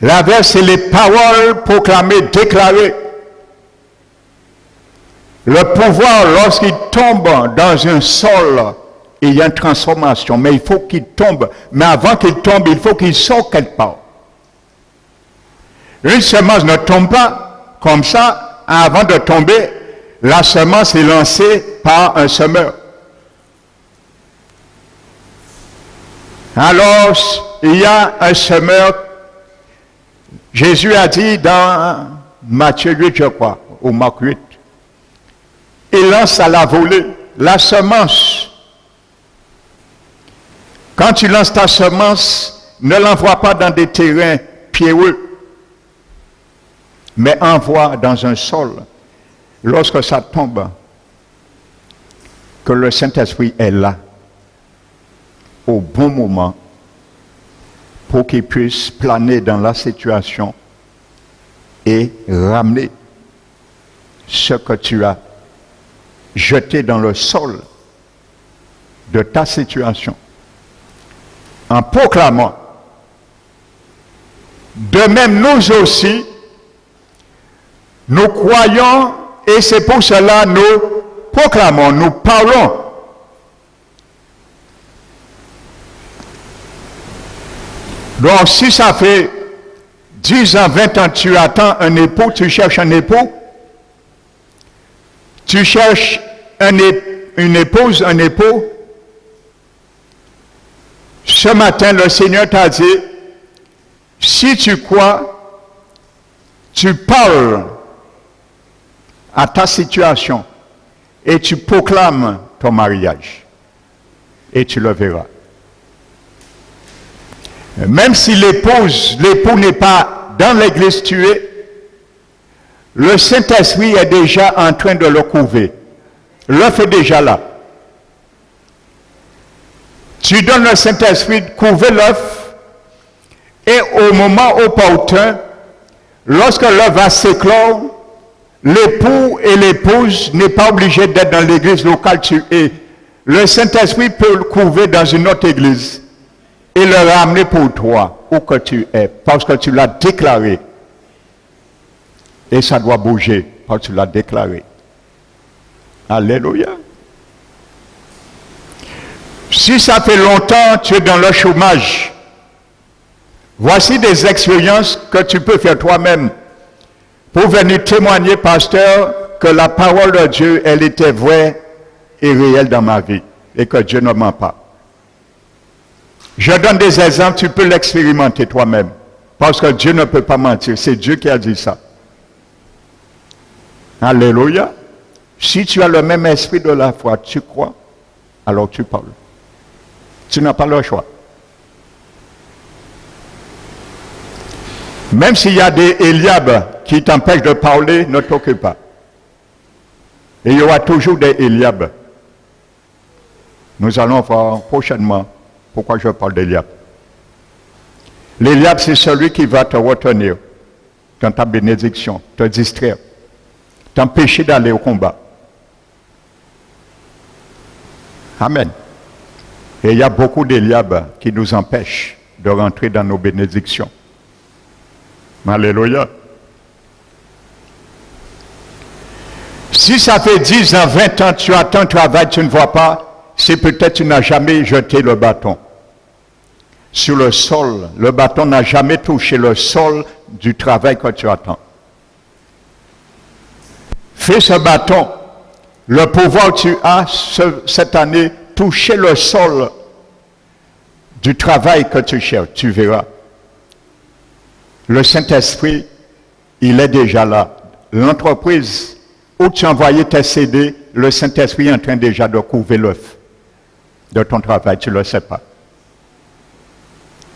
La verge, c'est les paroles proclamées, déclarées. Le pouvoir, lorsqu'il tombe dans un sol, il y a une transformation, mais il faut qu'il tombe. Mais avant qu'il tombe, il faut qu'il sorte quelque part. Une semence ne tombe pas comme ça. Avant de tomber, la semence est lancée par un semeur. Alors, il y a un semeur. Jésus a dit dans Matthieu 8, je crois, ou Marc 8, il lance à la volée la semence. Quand tu lances ta semence, ne l'envoie pas dans des terrains pierreux, mais envoie dans un sol. Lorsque ça tombe, que le Saint-Esprit est là, au bon moment, pour qu'il puisse planer dans la situation et ramener ce que tu as jeté dans le sol de ta situation. En proclamant. De même, nous aussi, nous croyons et c'est pour cela nous proclamons, nous parlons. Donc, si ça fait 10 ans, 20 ans, tu attends un époux, tu cherches un époux, tu cherches une épouse, un époux, ce matin, le Seigneur t'a dit, si tu crois, tu parles à ta situation et tu proclames ton mariage. et tu le verras. Même si l'époux n'est pas dans l'église tuée, le Saint-Esprit est déjà en train de le couver. L'œuf est déjà là. Tu donnes le Saint-Esprit de couver l'œuf et au moment opportun, lorsque l'œuf va s'éclore, l'époux et l'épouse n'est pas obligé d'être dans l'église locale tu es. Le Saint-Esprit peut le couver dans une autre église et le ramener pour toi où que tu es, parce que tu l'as déclaré. Et ça doit bouger, parce que tu l'as déclaré. Alléluia. Si ça fait longtemps que tu es dans le chômage, voici des expériences que tu peux faire toi-même pour venir témoigner, pasteur, que la parole de Dieu, elle était vraie et réelle dans ma vie et que Dieu ne ment pas. Je donne des exemples, tu peux l'expérimenter toi-même parce que Dieu ne peut pas mentir, c'est Dieu qui a dit ça. Alléluia. Si tu as le même esprit de la foi, tu crois, alors tu parles. Tu n'as pas le choix. Même s'il y a des Eliab qui t'empêchent de parler, ne t'occupe pas. Et il y aura toujours des Eliab. Nous allons voir prochainement pourquoi je parle d'Eliab. L'Eliab, c'est celui qui va te retenir dans ta bénédiction, te distraire, t'empêcher d'aller au combat. Amen. Et il y a beaucoup d'Eliab qui nous empêchent de rentrer dans nos bénédictions. Alléluia. Si ça fait 10 ans, 20 ans, tu attends un travail, tu ne vois pas, c'est peut-être que tu n'as jamais jeté le bâton sur le sol. Le bâton n'a jamais touché le sol du travail que tu attends. Fais ce bâton. Le pouvoir que tu as cette année, toucher le sol du travail que tu cherches, tu verras. Le Saint-Esprit, il est déjà là. L'entreprise où tu envoyais tes CD, le Saint-Esprit est en train déjà de couver l'œuf de ton travail, tu ne le sais pas.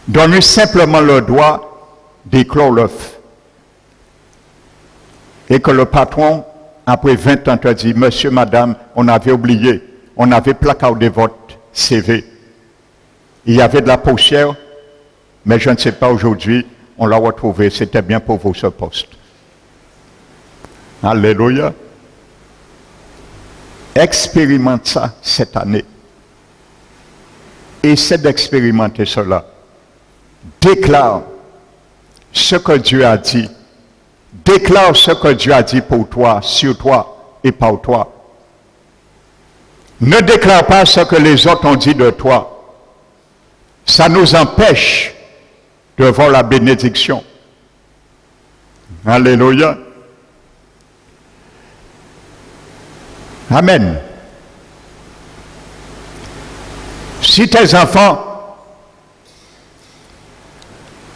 Donne-lui simplement le droit d'éclore l'œuf. Et que le patron, après 20 ans, te dit, monsieur, madame, on avait oublié, on avait placardé votre CV. Il y avait de la poussière, mais je ne sais pas aujourd'hui, on l'a retrouvé, c'était bien pour vous ce poste. Alléluia. Expérimente ça cette année. Essaie d'expérimenter cela. Déclare ce que Dieu a dit. Déclare ce que Dieu a dit pour toi, sur toi et par toi. Ne déclare pas ce que les autres ont dit de toi. Ça nous empêche de voir la bénédiction. Alléluia. Amen. Si tes enfants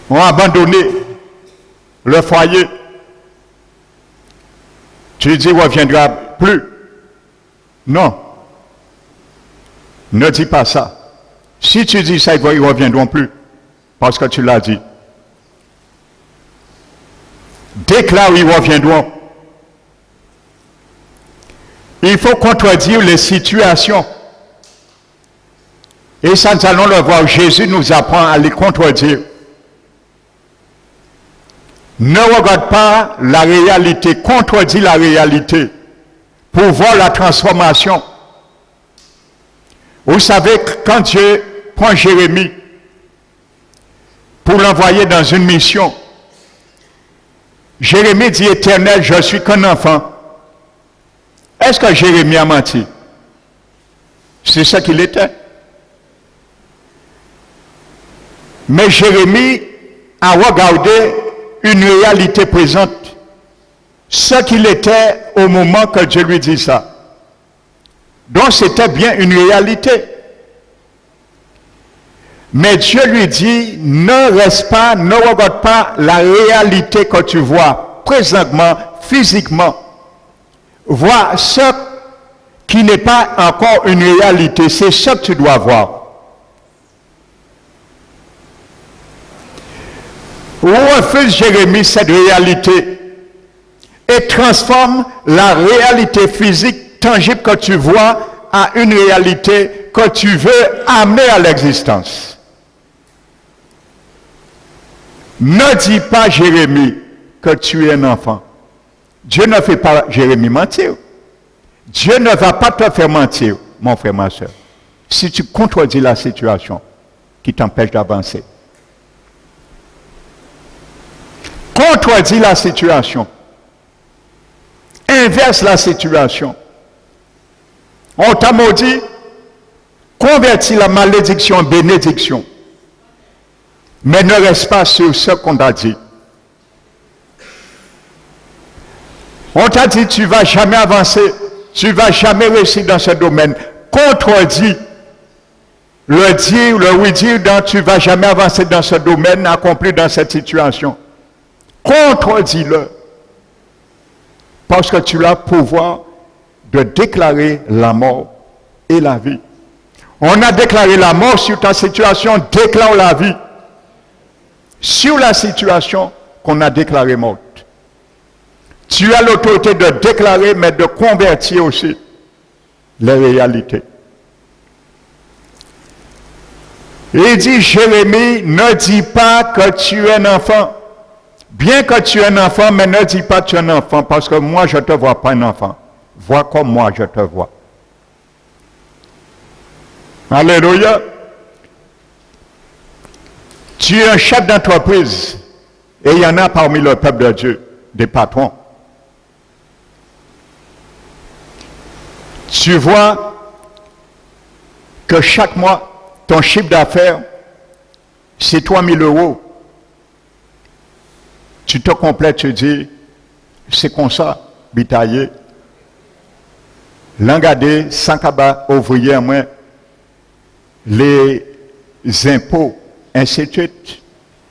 ont abandonné le foyer, tu dis, on ne reviendra plus. Non. Ne dis pas ça. Si tu dis ça, ils ne reviendront plus. Parce que tu l'as dit. Déclare, ils reviendront. Il faut contredire les situations. Et ça, nous allons le voir. Jésus nous apprend à les contredire. Ne regarde pas la réalité, contredis la réalité pour voir la transformation. Vous savez, quand Dieu prend Jérémie pour l'envoyer dans une mission, Jérémie dit, Éternel, je suis qu'un enfant. Est-ce que Jérémie a menti? C'est ce qu'il était. Mais Jérémie a regardé une réalité présente, ce qu'il était au moment que Dieu lui dit ça. Donc c'était bien une réalité. Mais Dieu lui dit, ne reste pas, ne regarde pas la réalité que tu vois présentement, physiquement. Vois ce qui n'est pas encore une réalité. C'est ça que tu dois voir. Refuse Jérémie cette réalité et transforme la réalité physique tangible que tu vois à une réalité que tu veux amener à l'existence. Ne dis pas, Jérémie, que tu es un enfant. Dieu ne fait pas Jérémie mentir. Dieu ne va pas te faire mentir, mon frère, ma soeur, si tu contredis la situation qui t'empêche d'avancer. Contredis la situation. Inverse la situation. On t'a maudit, convertis la malédiction en bénédiction. Mais ne reste pas sur ce qu'on t'a dit. On t'a dit, tu ne vas jamais avancer, tu ne vas jamais réussir dans ce domaine. Contredis le dire, le oui-dire, tu ne vas jamais avancer dans ce domaine, accompli dans cette situation. Contredis-le. Parce que tu as le pouvoir de déclarer la mort et la vie. On a déclaré la mort sur ta situation, déclare la vie sur la situation qu'on a déclarée morte. Tu as l'autorité de déclarer, mais de convertir aussi les réalités. Il dit, Jérémie, ne dis pas que tu es un enfant. Bien que tu es un enfant, mais ne dis pas que tu es un enfant, parce que moi, je ne te vois pas un enfant. Vois comme moi, je te vois. Alléluia. Tu es un chef d'entreprise, et il y en a parmi le peuple de Dieu, des patrons. Tu vois que chaque mois, ton chiffre d'affaires, c'est 3 000 €. Tu te complètes, tu dis, c'est comme ça, bitaillé. L'engadé, sans cabas, ouvrier, moins, les impôts, ainsi de suite.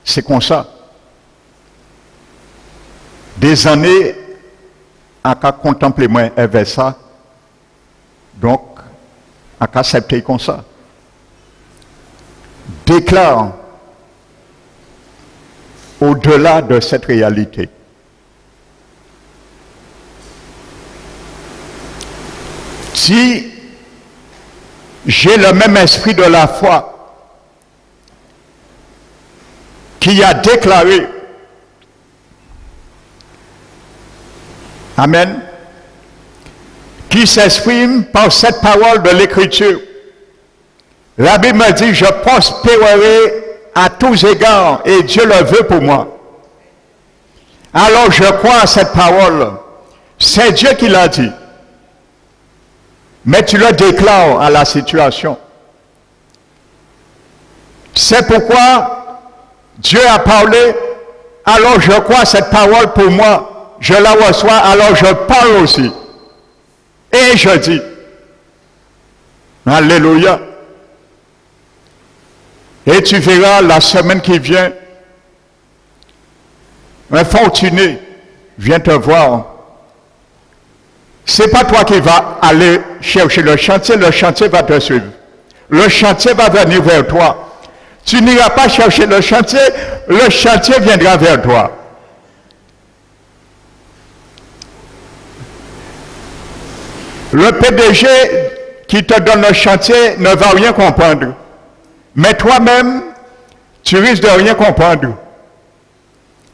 C'est comme ça. Des années à contempler moins avec ça. Donc, à accepter comme ça. Déclare au-delà de cette réalité. Si j'ai le même esprit de la foi qui a déclaré, amen, qui s'exprime par cette parole de l'Écriture. La Bible me dit, je prospérerai à tous égards, et Dieu le veut pour moi. Alors je crois à cette parole. C'est Dieu qui l'a dit. Mais tu le déclares à la situation. C'est pourquoi Dieu a parlé, alors je crois à cette parole pour moi. Je la reçois, alors je parle aussi. Et je dis, Alléluia. Et tu verras la semaine qui vient, un fortuné vient te voir. C'est pas toi qui vas aller chercher le chantier va te suivre. Le chantier va venir vers toi. Tu n'iras pas chercher le chantier viendra vers toi. Le PDG qui te donne le chantier ne va rien comprendre. Mais toi-même, tu risques de rien comprendre.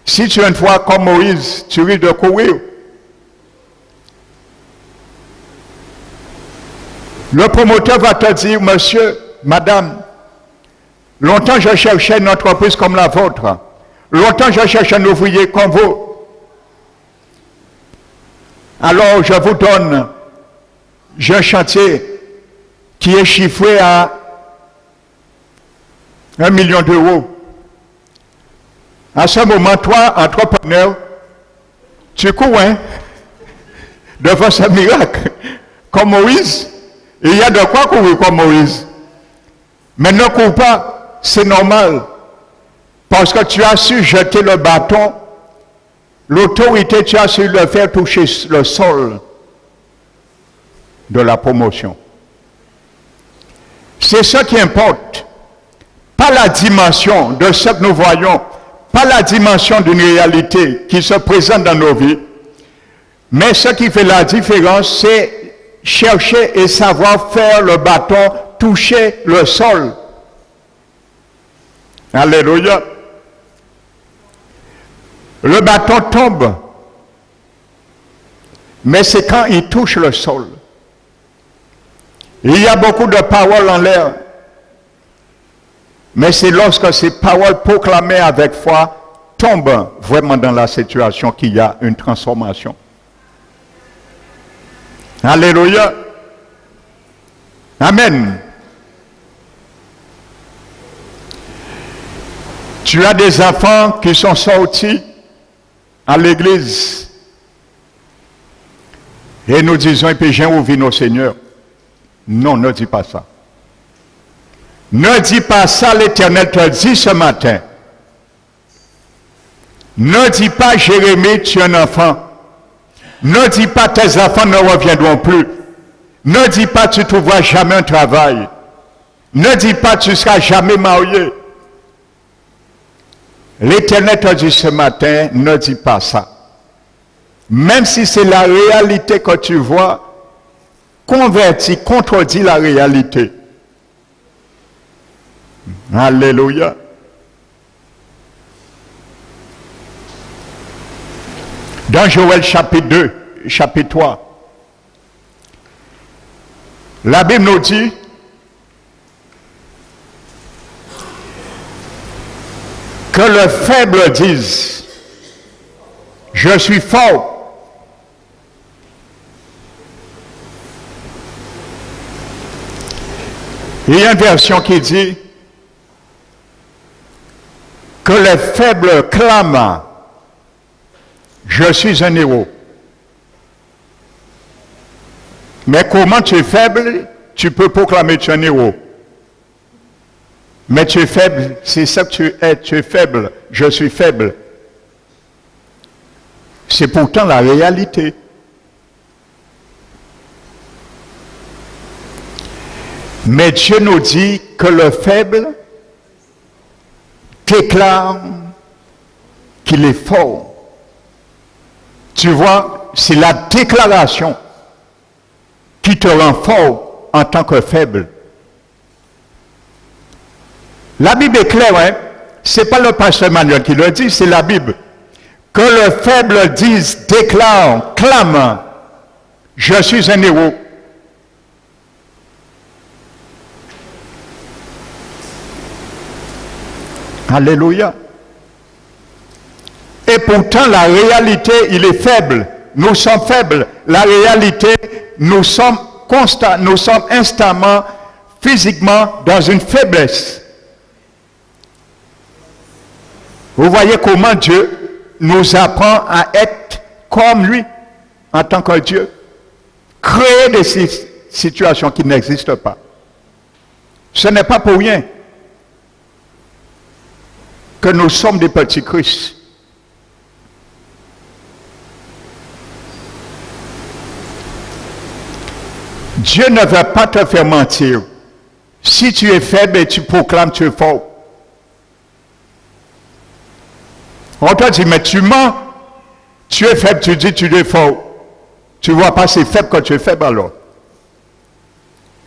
Si tu es une fois comme Moïse, tu risques de courir. Le promoteur va te dire, monsieur, madame, longtemps je cherchais une entreprise comme la vôtre. Longtemps je cherchais un ouvrier comme vous. Alors je vous donne, j'ai un chantier qui est chiffré à 1 million €. À ce moment, toi, entrepreneur, tu cours devant ce miracle. Comme Moïse, il y a de quoi courir comme Moïse. Mais ne cours pas, c'est normal. Parce que tu as su jeter le bâton, l'autorité, tu as su le faire toucher le sol. de la promotion. C'est ce qui importe. Pas la dimension de ce que nous voyons, pas la dimension d'une réalité qui se présente dans nos vies, mais ce qui fait la différence, c'est chercher et savoir faire le bâton toucher le sol. Alléluia. Le bâton tombe, mais c'est quand il touche le sol. Il y a beaucoup de paroles en l'air, mais c'est lorsque ces paroles proclamées avec foi tombent vraiment dans la situation qu'il y a une transformation. Alléluia. Amen. Tu as des enfants qui sont sortis à l'église et nous disons, et puis j'ai ouvert nos seigneurs. Non, ne dis pas ça. Ne dis pas ça, l'Éternel te dit ce matin. Ne dis pas, Jérémie, tu es un enfant. Ne dis pas, tes enfants ne reviendront plus. Ne dis pas, tu ne trouveras jamais un travail. Ne dis pas, tu ne seras jamais marié. L'Éternel te dit ce matin, ne dis pas ça. Même si c'est la réalité que tu vois, converti, contredit la réalité. Alléluia. Dans Joël chapitre 2, chapitre 3, la Bible nous dit que le faible dise, je suis fort. Il y a une version qui dit que les faibles clament, je suis un héros. Mais comment tu es faible, tu peux proclamer tu es un héros. Mais tu es faible, c'est ça que tu es faible, je suis faible. C'est pourtant la réalité. Mais Dieu nous dit que le faible déclare qu'il est fort. Tu vois, c'est la déclaration qui te rend fort en tant que faible. La Bible est claire, hein? Ce n'est pas le pasteur Manuel qui le dit, c'est la Bible. Que le faible dise, déclare, clame, je suis un héros. Alléluia. Et pourtant, la réalité, il est faible. Nous sommes faibles. La réalité, nous sommes constants, nous sommes instamment, physiquement, dans une faiblesse. Vous voyez comment Dieu nous apprend à être comme lui, en tant que Dieu. Créer des situations qui n'existent pas. Ce n'est pas pour rien que nous sommes des petits Christ. Dieu ne va pas te faire mentir. Si tu es faible et tu proclames tu es fort. On te dit, mais tu mens. Tu es faible, tu dis tu es fort. Tu ne vois pas c'est faible que tu es faible alors.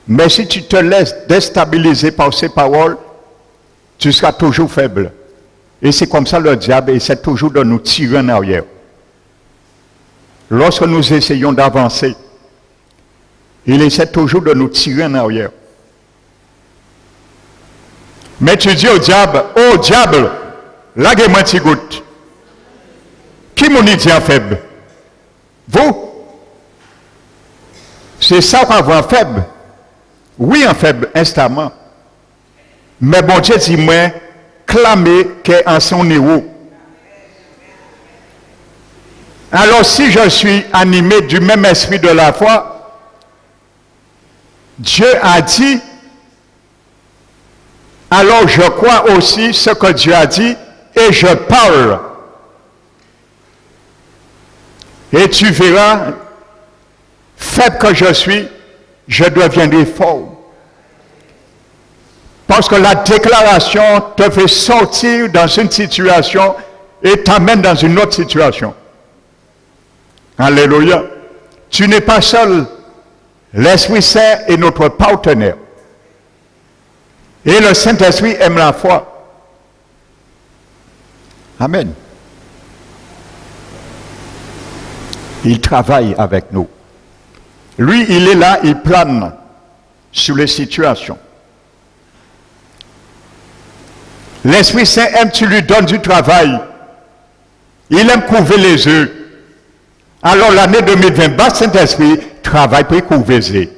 Mais si tu te laisses déstabiliser par ces paroles, tu seras toujours faible. Et c'est comme ça le diable essaie toujours de nous tirer en arrière. Lorsque nous essayons d'avancer, il essaie toujours de nous tirer en arrière. Mais tu dis au diable, oh diable, laguez-moi petit goutte. Qui m'en dit en faible? Vous? C'est ça qu'on voit en faible. Oui, en faible, instamment. Mais bon Dieu dit, moi, clamer qu'est en son héros. Alors si je suis animé du même esprit de la foi, Dieu a dit, alors je crois aussi ce que Dieu a dit et je parle. Et tu verras, faible que je suis, je deviendrai fort. Parce que la déclaration te fait sortir dans une situation et t'amène dans une autre situation. Alléluia. Tu n'es pas seul. L'Esprit Saint est notre partenaire. Et le Saint-Esprit aime la foi. Amen. Il travaille avec nous. Lui, il est là, il plane sur les situations. L'Esprit Saint aime, tu lui donnes du travail. Il aime couver les œufs. Alors l'année 2020, bas Saint-Esprit, travaille pour couver les œufs.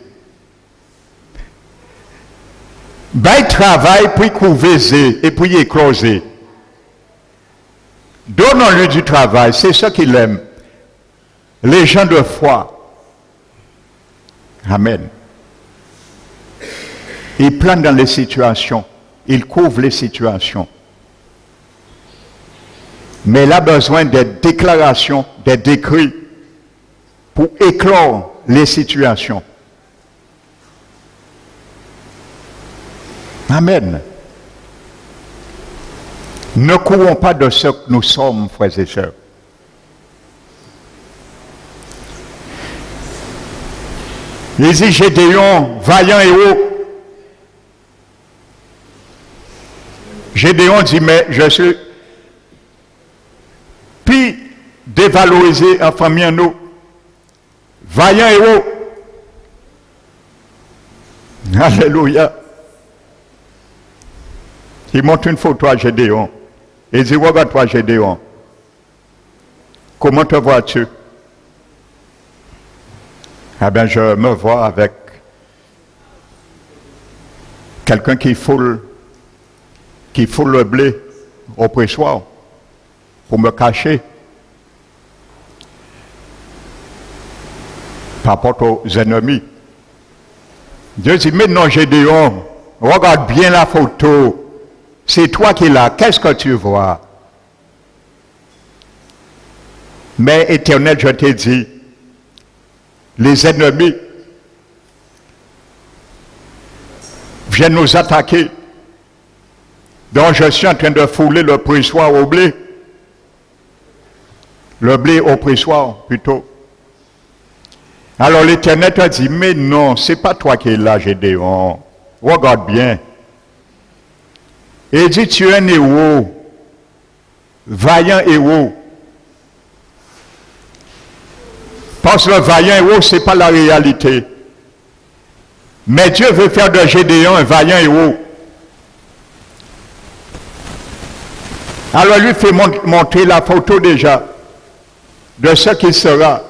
Il travaille pour couver les œufs et pour y écloser. Donnons-lui du travail, c'est ce qu'il aime. Les gens de foi. Amen. Il plane dans les situations. Il couvre les situations. Mais il a besoin des déclarations, des décrets pour éclore les situations. Amen. Ne courons pas de ce que nous sommes, frères et sœurs. Il dit Gédéon, vaillant héros. Gédéon dit, mais je suis puis dévalorisé en famille en nous. Vaillant héros. Alléluia. Il montre une photo à Gédéon. Il dit, regarde-toi Gédéon. Comment te vois-tu? Eh bien, je me vois avec quelqu'un qui foule le blé au pressoir pour me cacher par rapport aux ennemis. Dieu dit, mais non Gédéon, regarde bien la photo. C'est toi qui es là. Qu'est-ce que tu vois? Mais Éternel, je t'ai dit, les ennemis viennent nous attaquer. Donc je suis en train de fouler le pressoir au blé. Le blé au pressoir plutôt. Alors l'Éternel t'a dit, mais non, c'est pas toi qui es là, Gédéon. Regarde bien. Et il dit, tu es un héros. Vaillant héros. Parce que le vaillant héros, ce n'est pas la réalité. Mais Dieu veut faire de Gédéon un vaillant héros. Alors lui fait montrer la photo déjà de ce qu'il sera.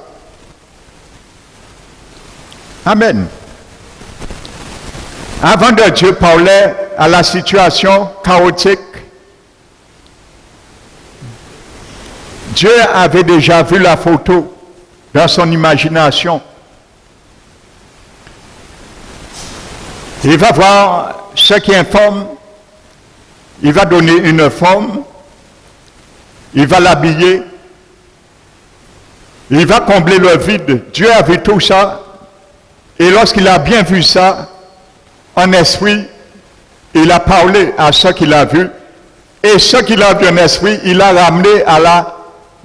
Amen. Avant de Dieu parlait à la situation chaotique, Dieu avait déjà vu la photo dans son imagination. Il va voir ce qui informe, il va donner une forme, il va l'habiller, il va combler le vide. Dieu a vu tout ça, et lorsqu'il a bien vu ça, en esprit, il a parlé à ce qu'il a vu, et ce qu'il a vu en esprit, il a ramené à la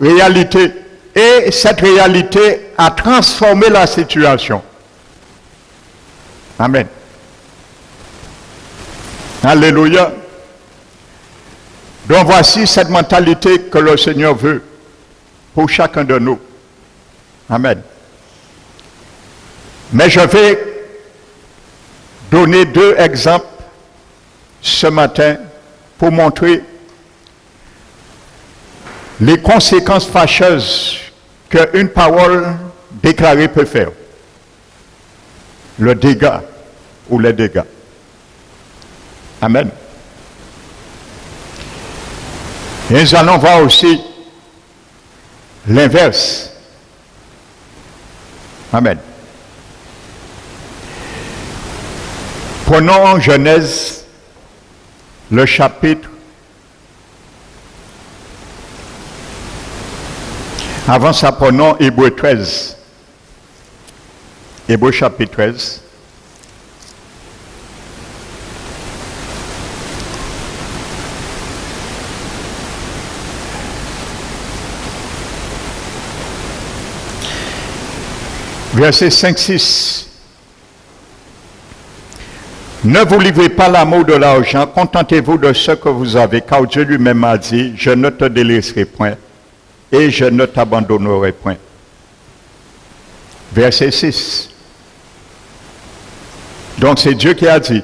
réalité. Et cette réalité a transformé la situation. Amen. Alléluia. Donc voici cette mentalité que le Seigneur veut pour chacun de nous. Amen. Mais je vais donner 2 exemples ce matin pour montrer les conséquences fâcheuses qu'une parole déclarée peut faire. Le dégât ou les dégâts. Amen. Et nous allons voir aussi l'inverse. Amen. Prenons en Genèse le chapitre. Avant ça, prenons Hébreux 13. Hébreux chapitre 13. Verset 5-6. Ne vous livrez pas l'amour de l'argent, contentez-vous de ce que vous avez, car Dieu lui-même a dit, je ne te délaisserai point et je ne t'abandonnerai point. Verset 6. Donc c'est Dieu qui a dit.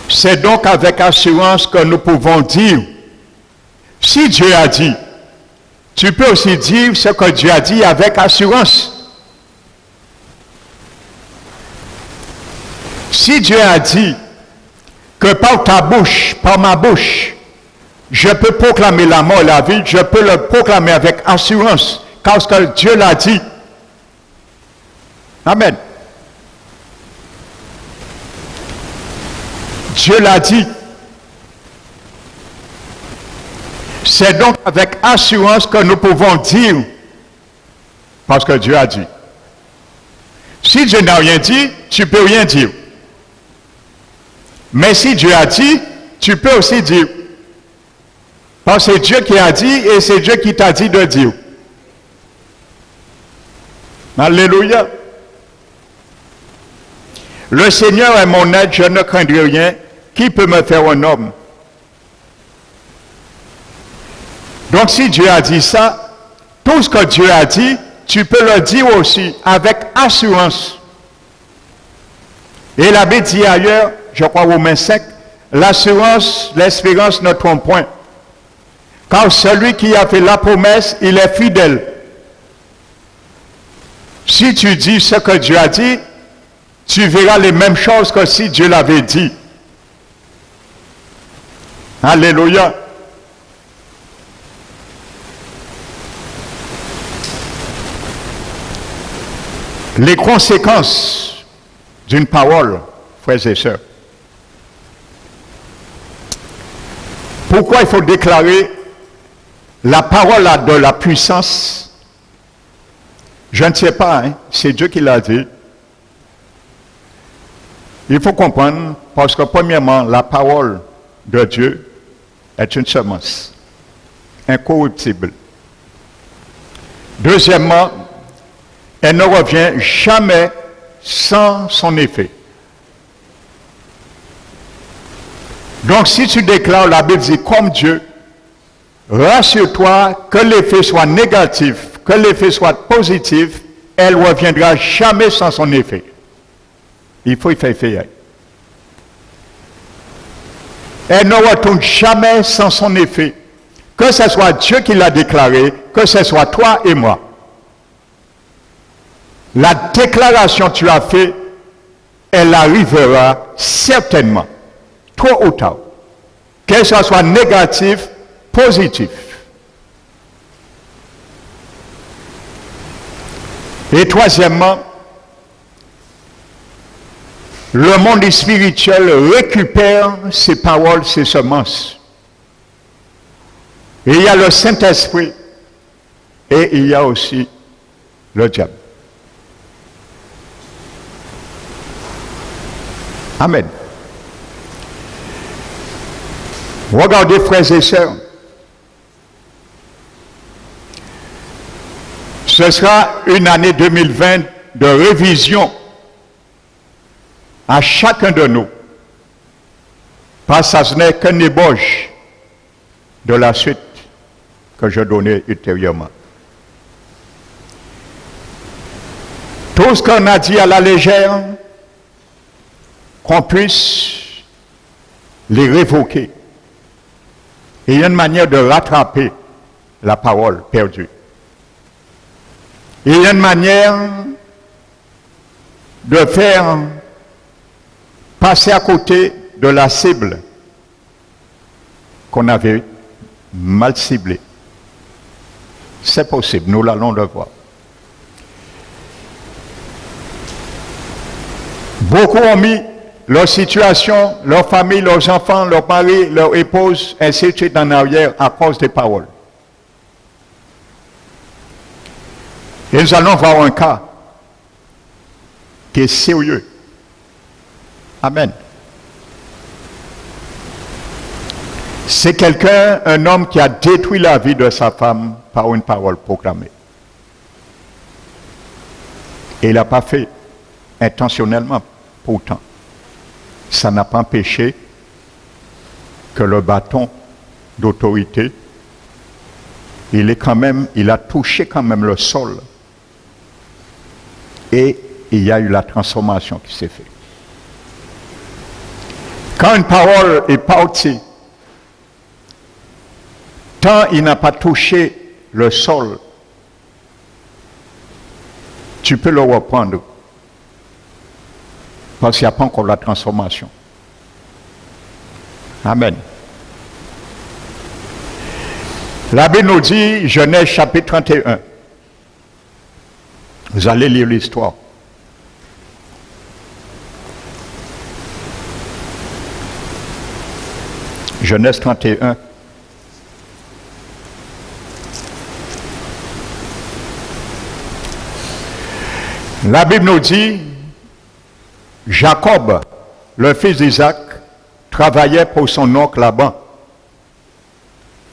C'est donc avec assurance que nous pouvons dire, si Dieu a dit, tu peux aussi dire ce que Dieu a dit avec assurance. Si Dieu a dit que par ta bouche, par ma bouche, je peux proclamer la mort et la vie, je peux le proclamer avec assurance, parce que Dieu l'a dit. Amen. Dieu l'a dit. C'est donc avec assurance que nous pouvons dire, parce que Dieu a dit. Si Dieu n'a rien dit, tu ne peux rien dire. Mais si Dieu a dit, tu peux aussi dire. Parce que c'est Dieu qui a dit et c'est Dieu qui t'a dit de dire. Alléluia. Le Seigneur est mon aide, je ne craindrai rien. Qui peut me faire un homme? Donc si Dieu a dit ça, tout ce que Dieu a dit, tu peux le dire aussi avec assurance. Et la Bible dit ailleurs, je crois Romains 5, l'assurance, l'espérance ne trompe point. Car celui qui a fait la promesse, il est fidèle. Si tu dis ce que Dieu a dit, tu verras les mêmes choses que si Dieu l'avait dit. Alléluia. Les conséquences d'une parole, frères et sœurs. Pourquoi il faut déclarer la parole a de la puissance? Je ne sais pas, hein? C'est Dieu qui l'a dit. Il faut comprendre, parce que premièrement, la parole de Dieu est une semence incorruptible. Deuxièmement, elle ne revient jamais sans son effet. Donc si tu déclares, la Bible dit comme Dieu, rassure-toi que l'effet soit négatif, que l'effet soit positif, elle ne reviendra jamais sans son effet. Il faut y faire effet. Elle ne retourne jamais sans son effet. Que ce soit Dieu qui l'a déclaré, que ce soit toi et moi. La déclaration que tu as faite, elle arrivera certainement, tôt ou tard. Que ce soit négatif, positif. Et troisièmement, le monde spirituel récupère ses paroles, ses semences. Et il y a le Saint-Esprit et il y a aussi le diable. Amen. Regardez, frères et sœurs, ce sera une année 2020 de révision à chacun de nous. Parce que ce n'est qu'un ébauche de la suite que je donnais ultérieurement. Tout ce qu'on a dit à la légère, qu'on puisse les révoquer. Et il y a une manière de rattraper la parole perdue. Et il y a une manière de faire passer à côté de la cible qu'on avait mal ciblée. C'est possible, nous allons le voir. Beaucoup ont mis leur situation, leur famille, leurs enfants, leur mari, leur épouse, ainsi de suite en arrière à cause des paroles. Et nous allons voir un cas qui est sérieux. Amen. C'est quelqu'un, un homme qui a détruit la vie de sa femme par une parole proclamée. Et il n'a pas fait intentionnellement, pourtant. Ça n'a pas empêché que le bâton d'autorité, il a touché quand même le sol. Et il y a eu la transformation qui s'est faite. Quand une parole est partie, tant il n'a pas touché le sol, tu peux le reprendre. Parce qu'il n'y a pas encore la transformation. Amen. La Bible nous dit, Genèse chapitre 31. Vous allez lire l'histoire. Genèse 31. La Bible nous dit, Jacob, le fils d'Isaac, travaillait pour son oncle Laban,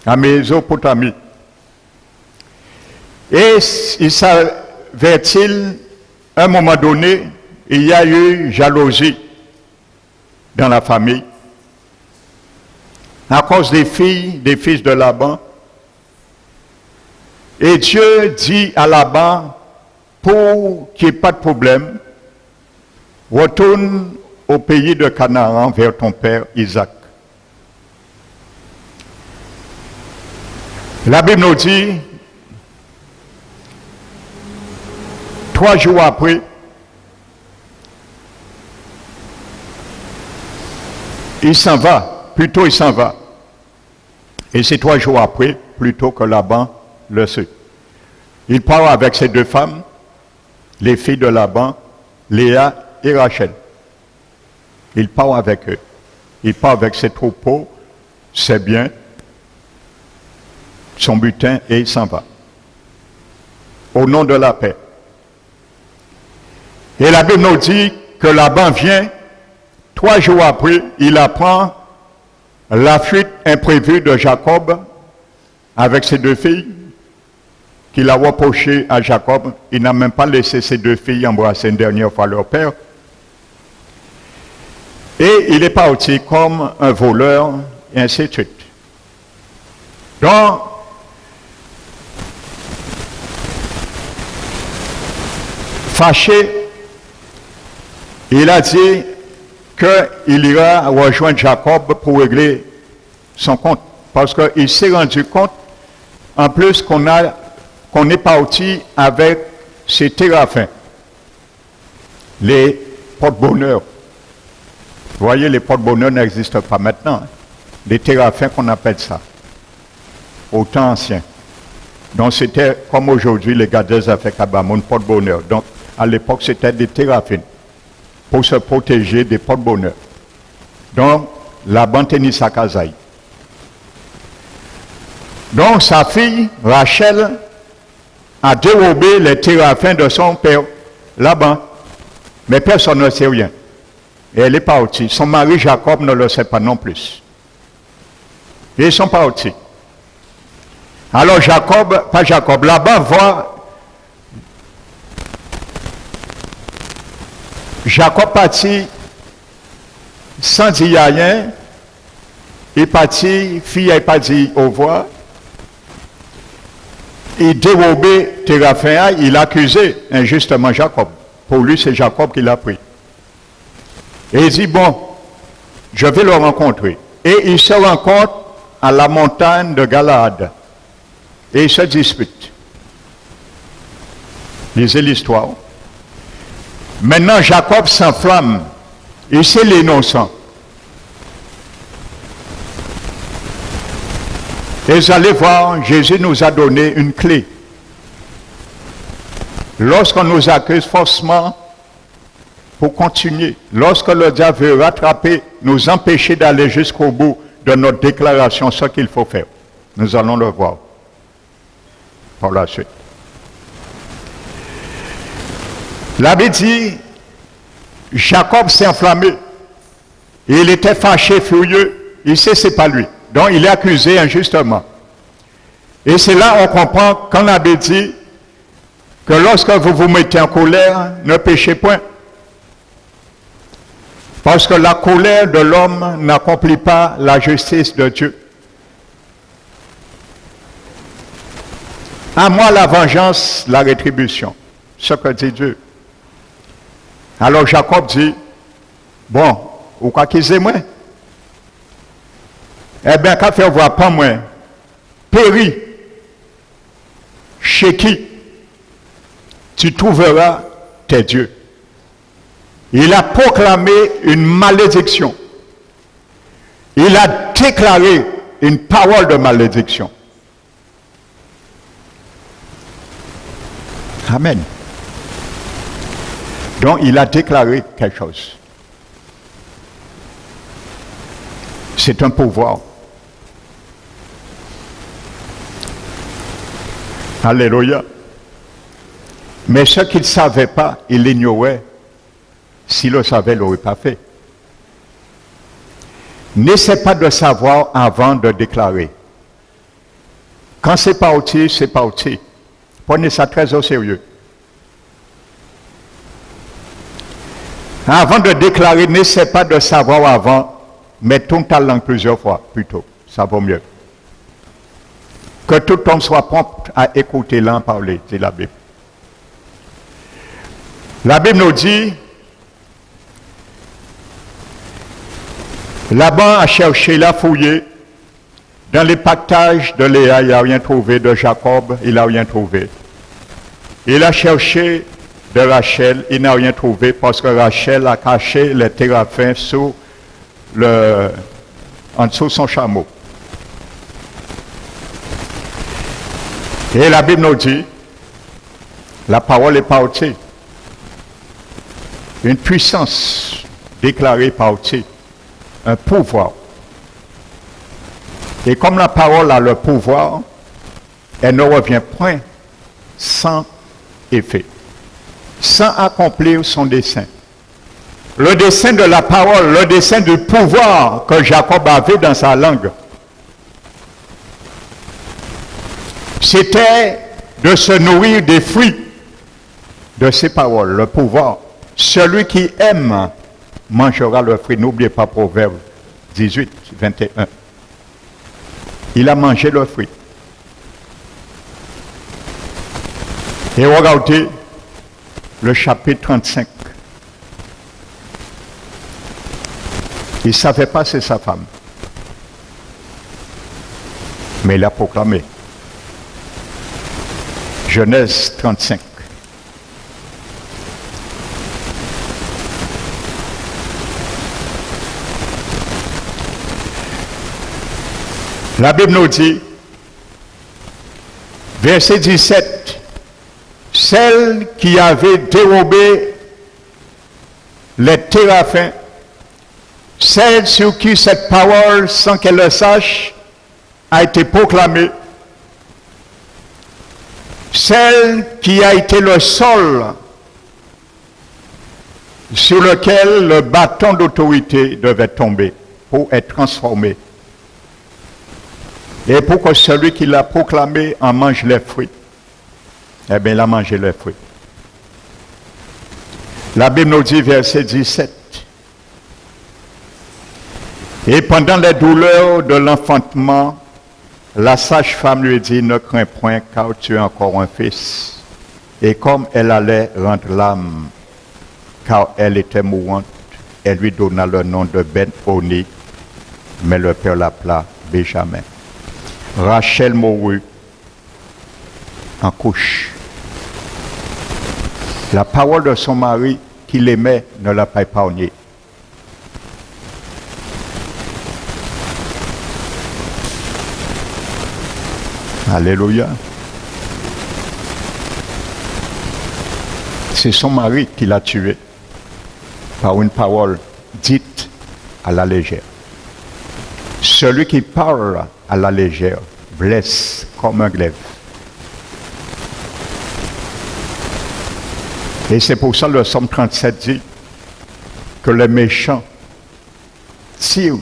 à Mésopotamie. Et il s'avère-t-il, à un moment donné, il y a eu jalousie dans la famille, à cause des filles, des fils de Laban. Et Dieu dit à Laban, pour qu'il n'y ait pas de problème, retourne au pays de Canaan vers ton père Isaac. La Bible nous dit, 3 jours après, il s'en va, plutôt il s'en va. Et c'est 3 jours après, plutôt que Laban le sait. Il part avec ses 2 femmes, les filles de Laban, Léa et Rachel. Il part avec eux. Il part avec ses troupeaux, ses biens, son butin, et il s'en va. Au nom de la paix. Et la Bible nous dit que Laban vient, 3 jours après, il apprend la fuite imprévue de Jacob avec ses 2 filles, qu'il a reproché à Jacob. Il n'a même pas laissé ses 2 filles embrasser une dernière fois leur père. Et il est parti comme un voleur, et ainsi de suite. Donc, fâché, il a dit qu'il ira rejoindre Jacob pour régler son compte. Parce qu'il s'est rendu compte, en plus, qu'on est parti avec ces téraphins, les porte-bonheur. Vous voyez, les porte-bonheur n'existent pas maintenant. Les téraphins qu'on appelle ça, au temps ancien. Donc c'était comme aujourd'hui les gars des affaires Kabamoun, porte-bonheur. Donc à l'époque c'était des téraphines pour se protéger des porte-bonheur. Donc Laban tenait sa casaille. Donc sa fille Rachel a dérobé les téraphins de son père Laban, mais personne ne sait rien. Et elle est partie. Son mari Jacob ne le sait pas non plus. Et ils sont partis. Alors Laban voit Jacob parti sans dire rien. Il parti, fille est parti au revoir. Il dérobait téraphins, il accusait injustement Jacob. Pour lui, c'est Jacob qui l'a pris. Et il dit, bon, je vais le rencontrer. Et il se rencontre à la montagne de Galaad. Et ils se disputent. Lisez l'histoire. Maintenant, Jacob s'enflamme. Et c'est l'innocent. Et vous allez voir, Jésus nous a donné une clé. Lorsqu'on nous accuse faussement, pour continuer, lorsque le diable veut rattraper, nous empêcher d'aller jusqu'au bout de notre déclaration, ce qu'il faut faire. Nous allons le voir par la suite. La Bible dit, Jacob s'est enflammé. Il était fâché, furieux. Il sait que ce n'est pas lui. Donc il est accusé injustement. Et c'est là qu'on comprend quand la Bible dit, que lorsque vous vous mettez en colère, ne péchez point. Parce que la colère de l'homme n'accomplit pas la justice de Dieu. À moi la vengeance, la rétribution. Ce que dit Dieu. Alors Jacob dit, bon, ou quoi qu'ils aient moi? Eh bien, quand faire voir pas moi, péri, chez qui tu trouveras tes dieux. Il a proclamé une malédiction. Il a déclaré une parole de malédiction. Amen. Donc, il a déclaré quelque chose. C'est un pouvoir. Alléluia. Mais ce qu'il ne savait pas, il l'ignorait. S'il le savait, il ne l'aurait pas fait. N'essaie pas de savoir avant de déclarer. Quand c'est parti, c'est parti. Prenez ça très au sérieux. Avant de déclarer, n'essaie pas de savoir avant, mais tourne ta langue plusieurs fois, plutôt. Ça vaut mieux. Que tout homme soit prompt à écouter l'un parler, dit la Bible. La Bible nous dit, Laban a cherché, il a fouillé. Dans les pactages de Léa, il n'a rien trouvé. De Jacob, il n'a rien trouvé. Il a cherché de Rachel, il n'a rien trouvé parce que Rachel a caché les téraphins en dessous de son chameau. Et la Bible nous dit, la parole est partie. Une puissance déclarée partie. Un pouvoir. Et comme la parole a le pouvoir, elle ne revient point sans effet, sans accomplir son dessein. Le dessein de la parole, le dessein du pouvoir que Jacob avait dans sa langue, c'était de se nourrir des fruits de ces paroles, le pouvoir. Celui qui aime mangera le fruit. N'oubliez pas Proverbe 18, 21. Il a mangé le fruit. Et regardez le chapitre 35. Il ne savait pas c'est sa femme. Mais il a proclamé. Genèse 35. La Bible nous dit, verset 17, celle qui avait dérobé les téraphins, celle sur qui cette parole, sans qu'elle le sache, a été proclamée, celle qui a été le sol sur lequel le bâton d'autorité devait tomber pour être transformé. Et pour que celui qui l'a proclamé en mange les fruits, eh bien, il a mangé les fruits. La Bible nous dit, verset 17, et pendant les douleurs de l'enfantement, la sage-femme lui dit, ne crains point, car tu as encore un fils. Et comme elle allait rendre l'âme, car elle était mourante, elle lui donna le nom de Ben-Oni, mais le père l'appela Benjamin. Rachel mourut en couche. La parole de son mari qui l'aimait ne l'a pas épargné. Alléluia. C'est son mari qui l'a tué par une parole dite à la légère. Celui qui parle à la légère blesse comme un glaive. Et c'est pour ça que le psaume 37 dit que les méchants tirent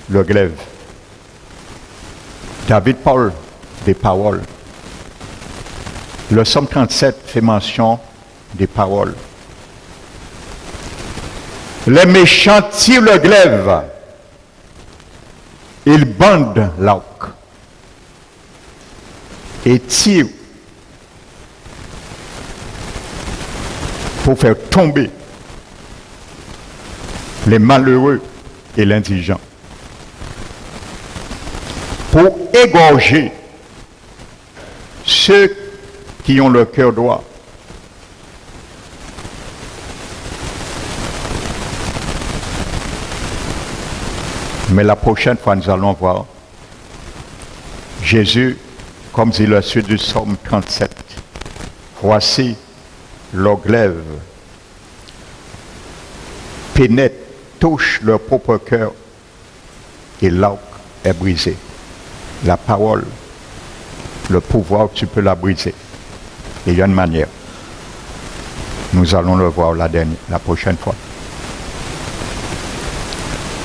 le glaive. David parle des paroles. Le psaume 37 fait mention des paroles. Les méchants tirent le glaive, ils bandent l'arc et tirent pour faire tomber les malheureux et l'indigent, pour égorger ceux qui ont le cœur droit. Mais la prochaine fois, nous allons voir Jésus, comme dit le suite du psaume 37. Voici leur glaive pénètre, touche leur propre cœur et l'arc est brisé. La parole, le pouvoir, tu peux la briser. Et il y a une manière. Nous allons le voir la prochaine fois.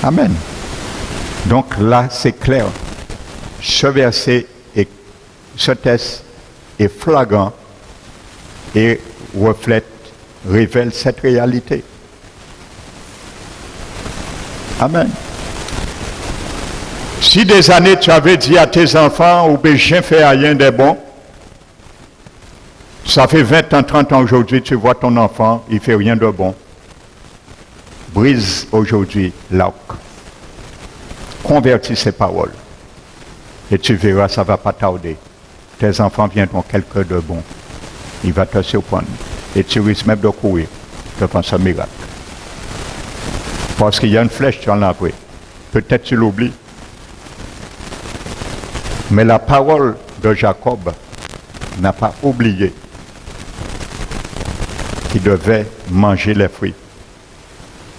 Amen. Donc là, c'est clair. Ce verset, ce texte est flagrant et révèle cette réalité. Amen. Si des années tu avais dit à tes enfants, ou bien j'ai fait rien de bon, ça fait 20 ans, 30 ans aujourd'hui, tu vois ton enfant, il ne fait rien de bon. Brise aujourd'hui l'arc. Convertis ces paroles. Et tu verras, ça ne va pas tarder. Tes enfants viendront quelque de bon. Il va te surprendre. Et tu risques même de courir devant ce miracle. Parce qu'il y a une flèche, tu en as pris. Peut-être tu l'oublies. Mais la parole de Jacob n'a pas oublié qu'il devait manger les fruits.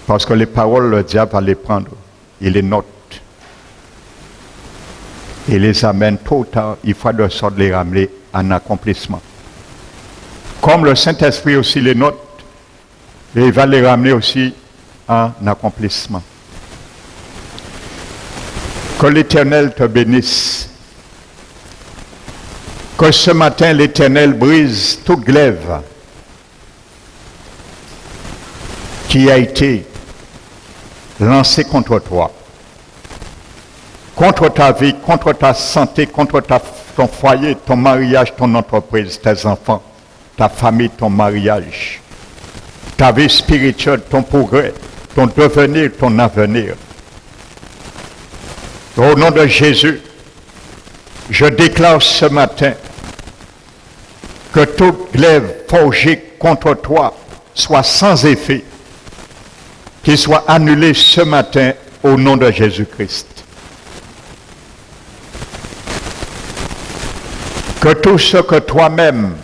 Parce que les paroles, le diable va les prendre. Il les note. Il les amène tôt ou tard, il faut de sorte de les ramener en accomplissement. Comme le Saint-Esprit aussi les note, et il va les ramener aussi en accomplissement. Que l'Éternel te bénisse. Que ce matin l'Éternel brise toute glaive qui a été lancée contre toi, contre ta vie, contre ta santé, contre ton foyer, ton mariage, ton entreprise, tes enfants, ta famille, ton mariage, ta vie spirituelle, ton progrès, ton devenir, ton avenir. Au nom de Jésus, je déclare ce matin que toute glaive forgée contre toi soit sans effet, qu'il soit annulé ce matin au nom de Jésus-Christ. Que tout ce que toi-même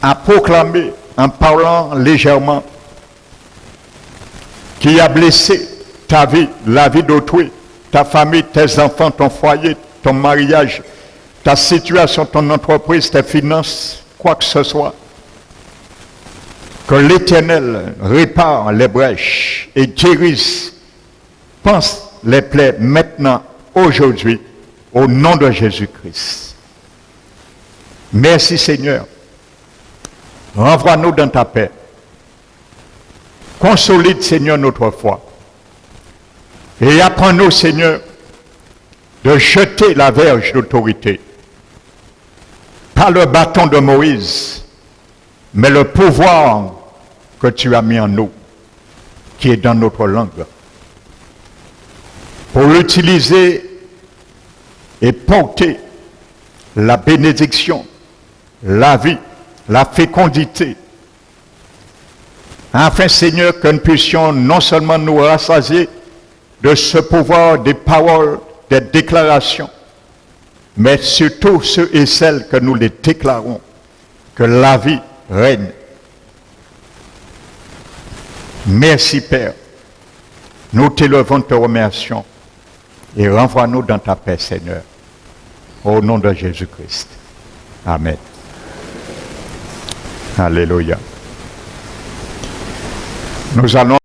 as proclamé en parlant légèrement, qui a blessé ta vie, la vie d'autrui, ta famille, tes enfants, ton foyer, ton mariage, ta situation, ton entreprise, tes finances, quoi que ce soit, que l'Éternel répare les brèches et guérisse, pense les plaies maintenant, aujourd'hui, au nom de Jésus-Christ. Merci Seigneur. Renvoie-nous dans ta paix. Consolide Seigneur notre foi. Et apprends-nous Seigneur de jeter la verge d'autorité. Pas le bâton de Moïse, mais le pouvoir que tu as mis en nous, qui est dans notre langue. Pour l'utiliser et porter la bénédiction, la vie, la fécondité, afin, Seigneur, que nous puissions non seulement nous rassasier de ce pouvoir des paroles, des déclarations, mais surtout ceux et celles que nous les déclarons, que la vie règne. Merci, Père. Nous t'élevons, te remercions et renvoie-nous dans ta paix, Seigneur. Au nom de Jésus-Christ. Amen. Alléluia. Nous allons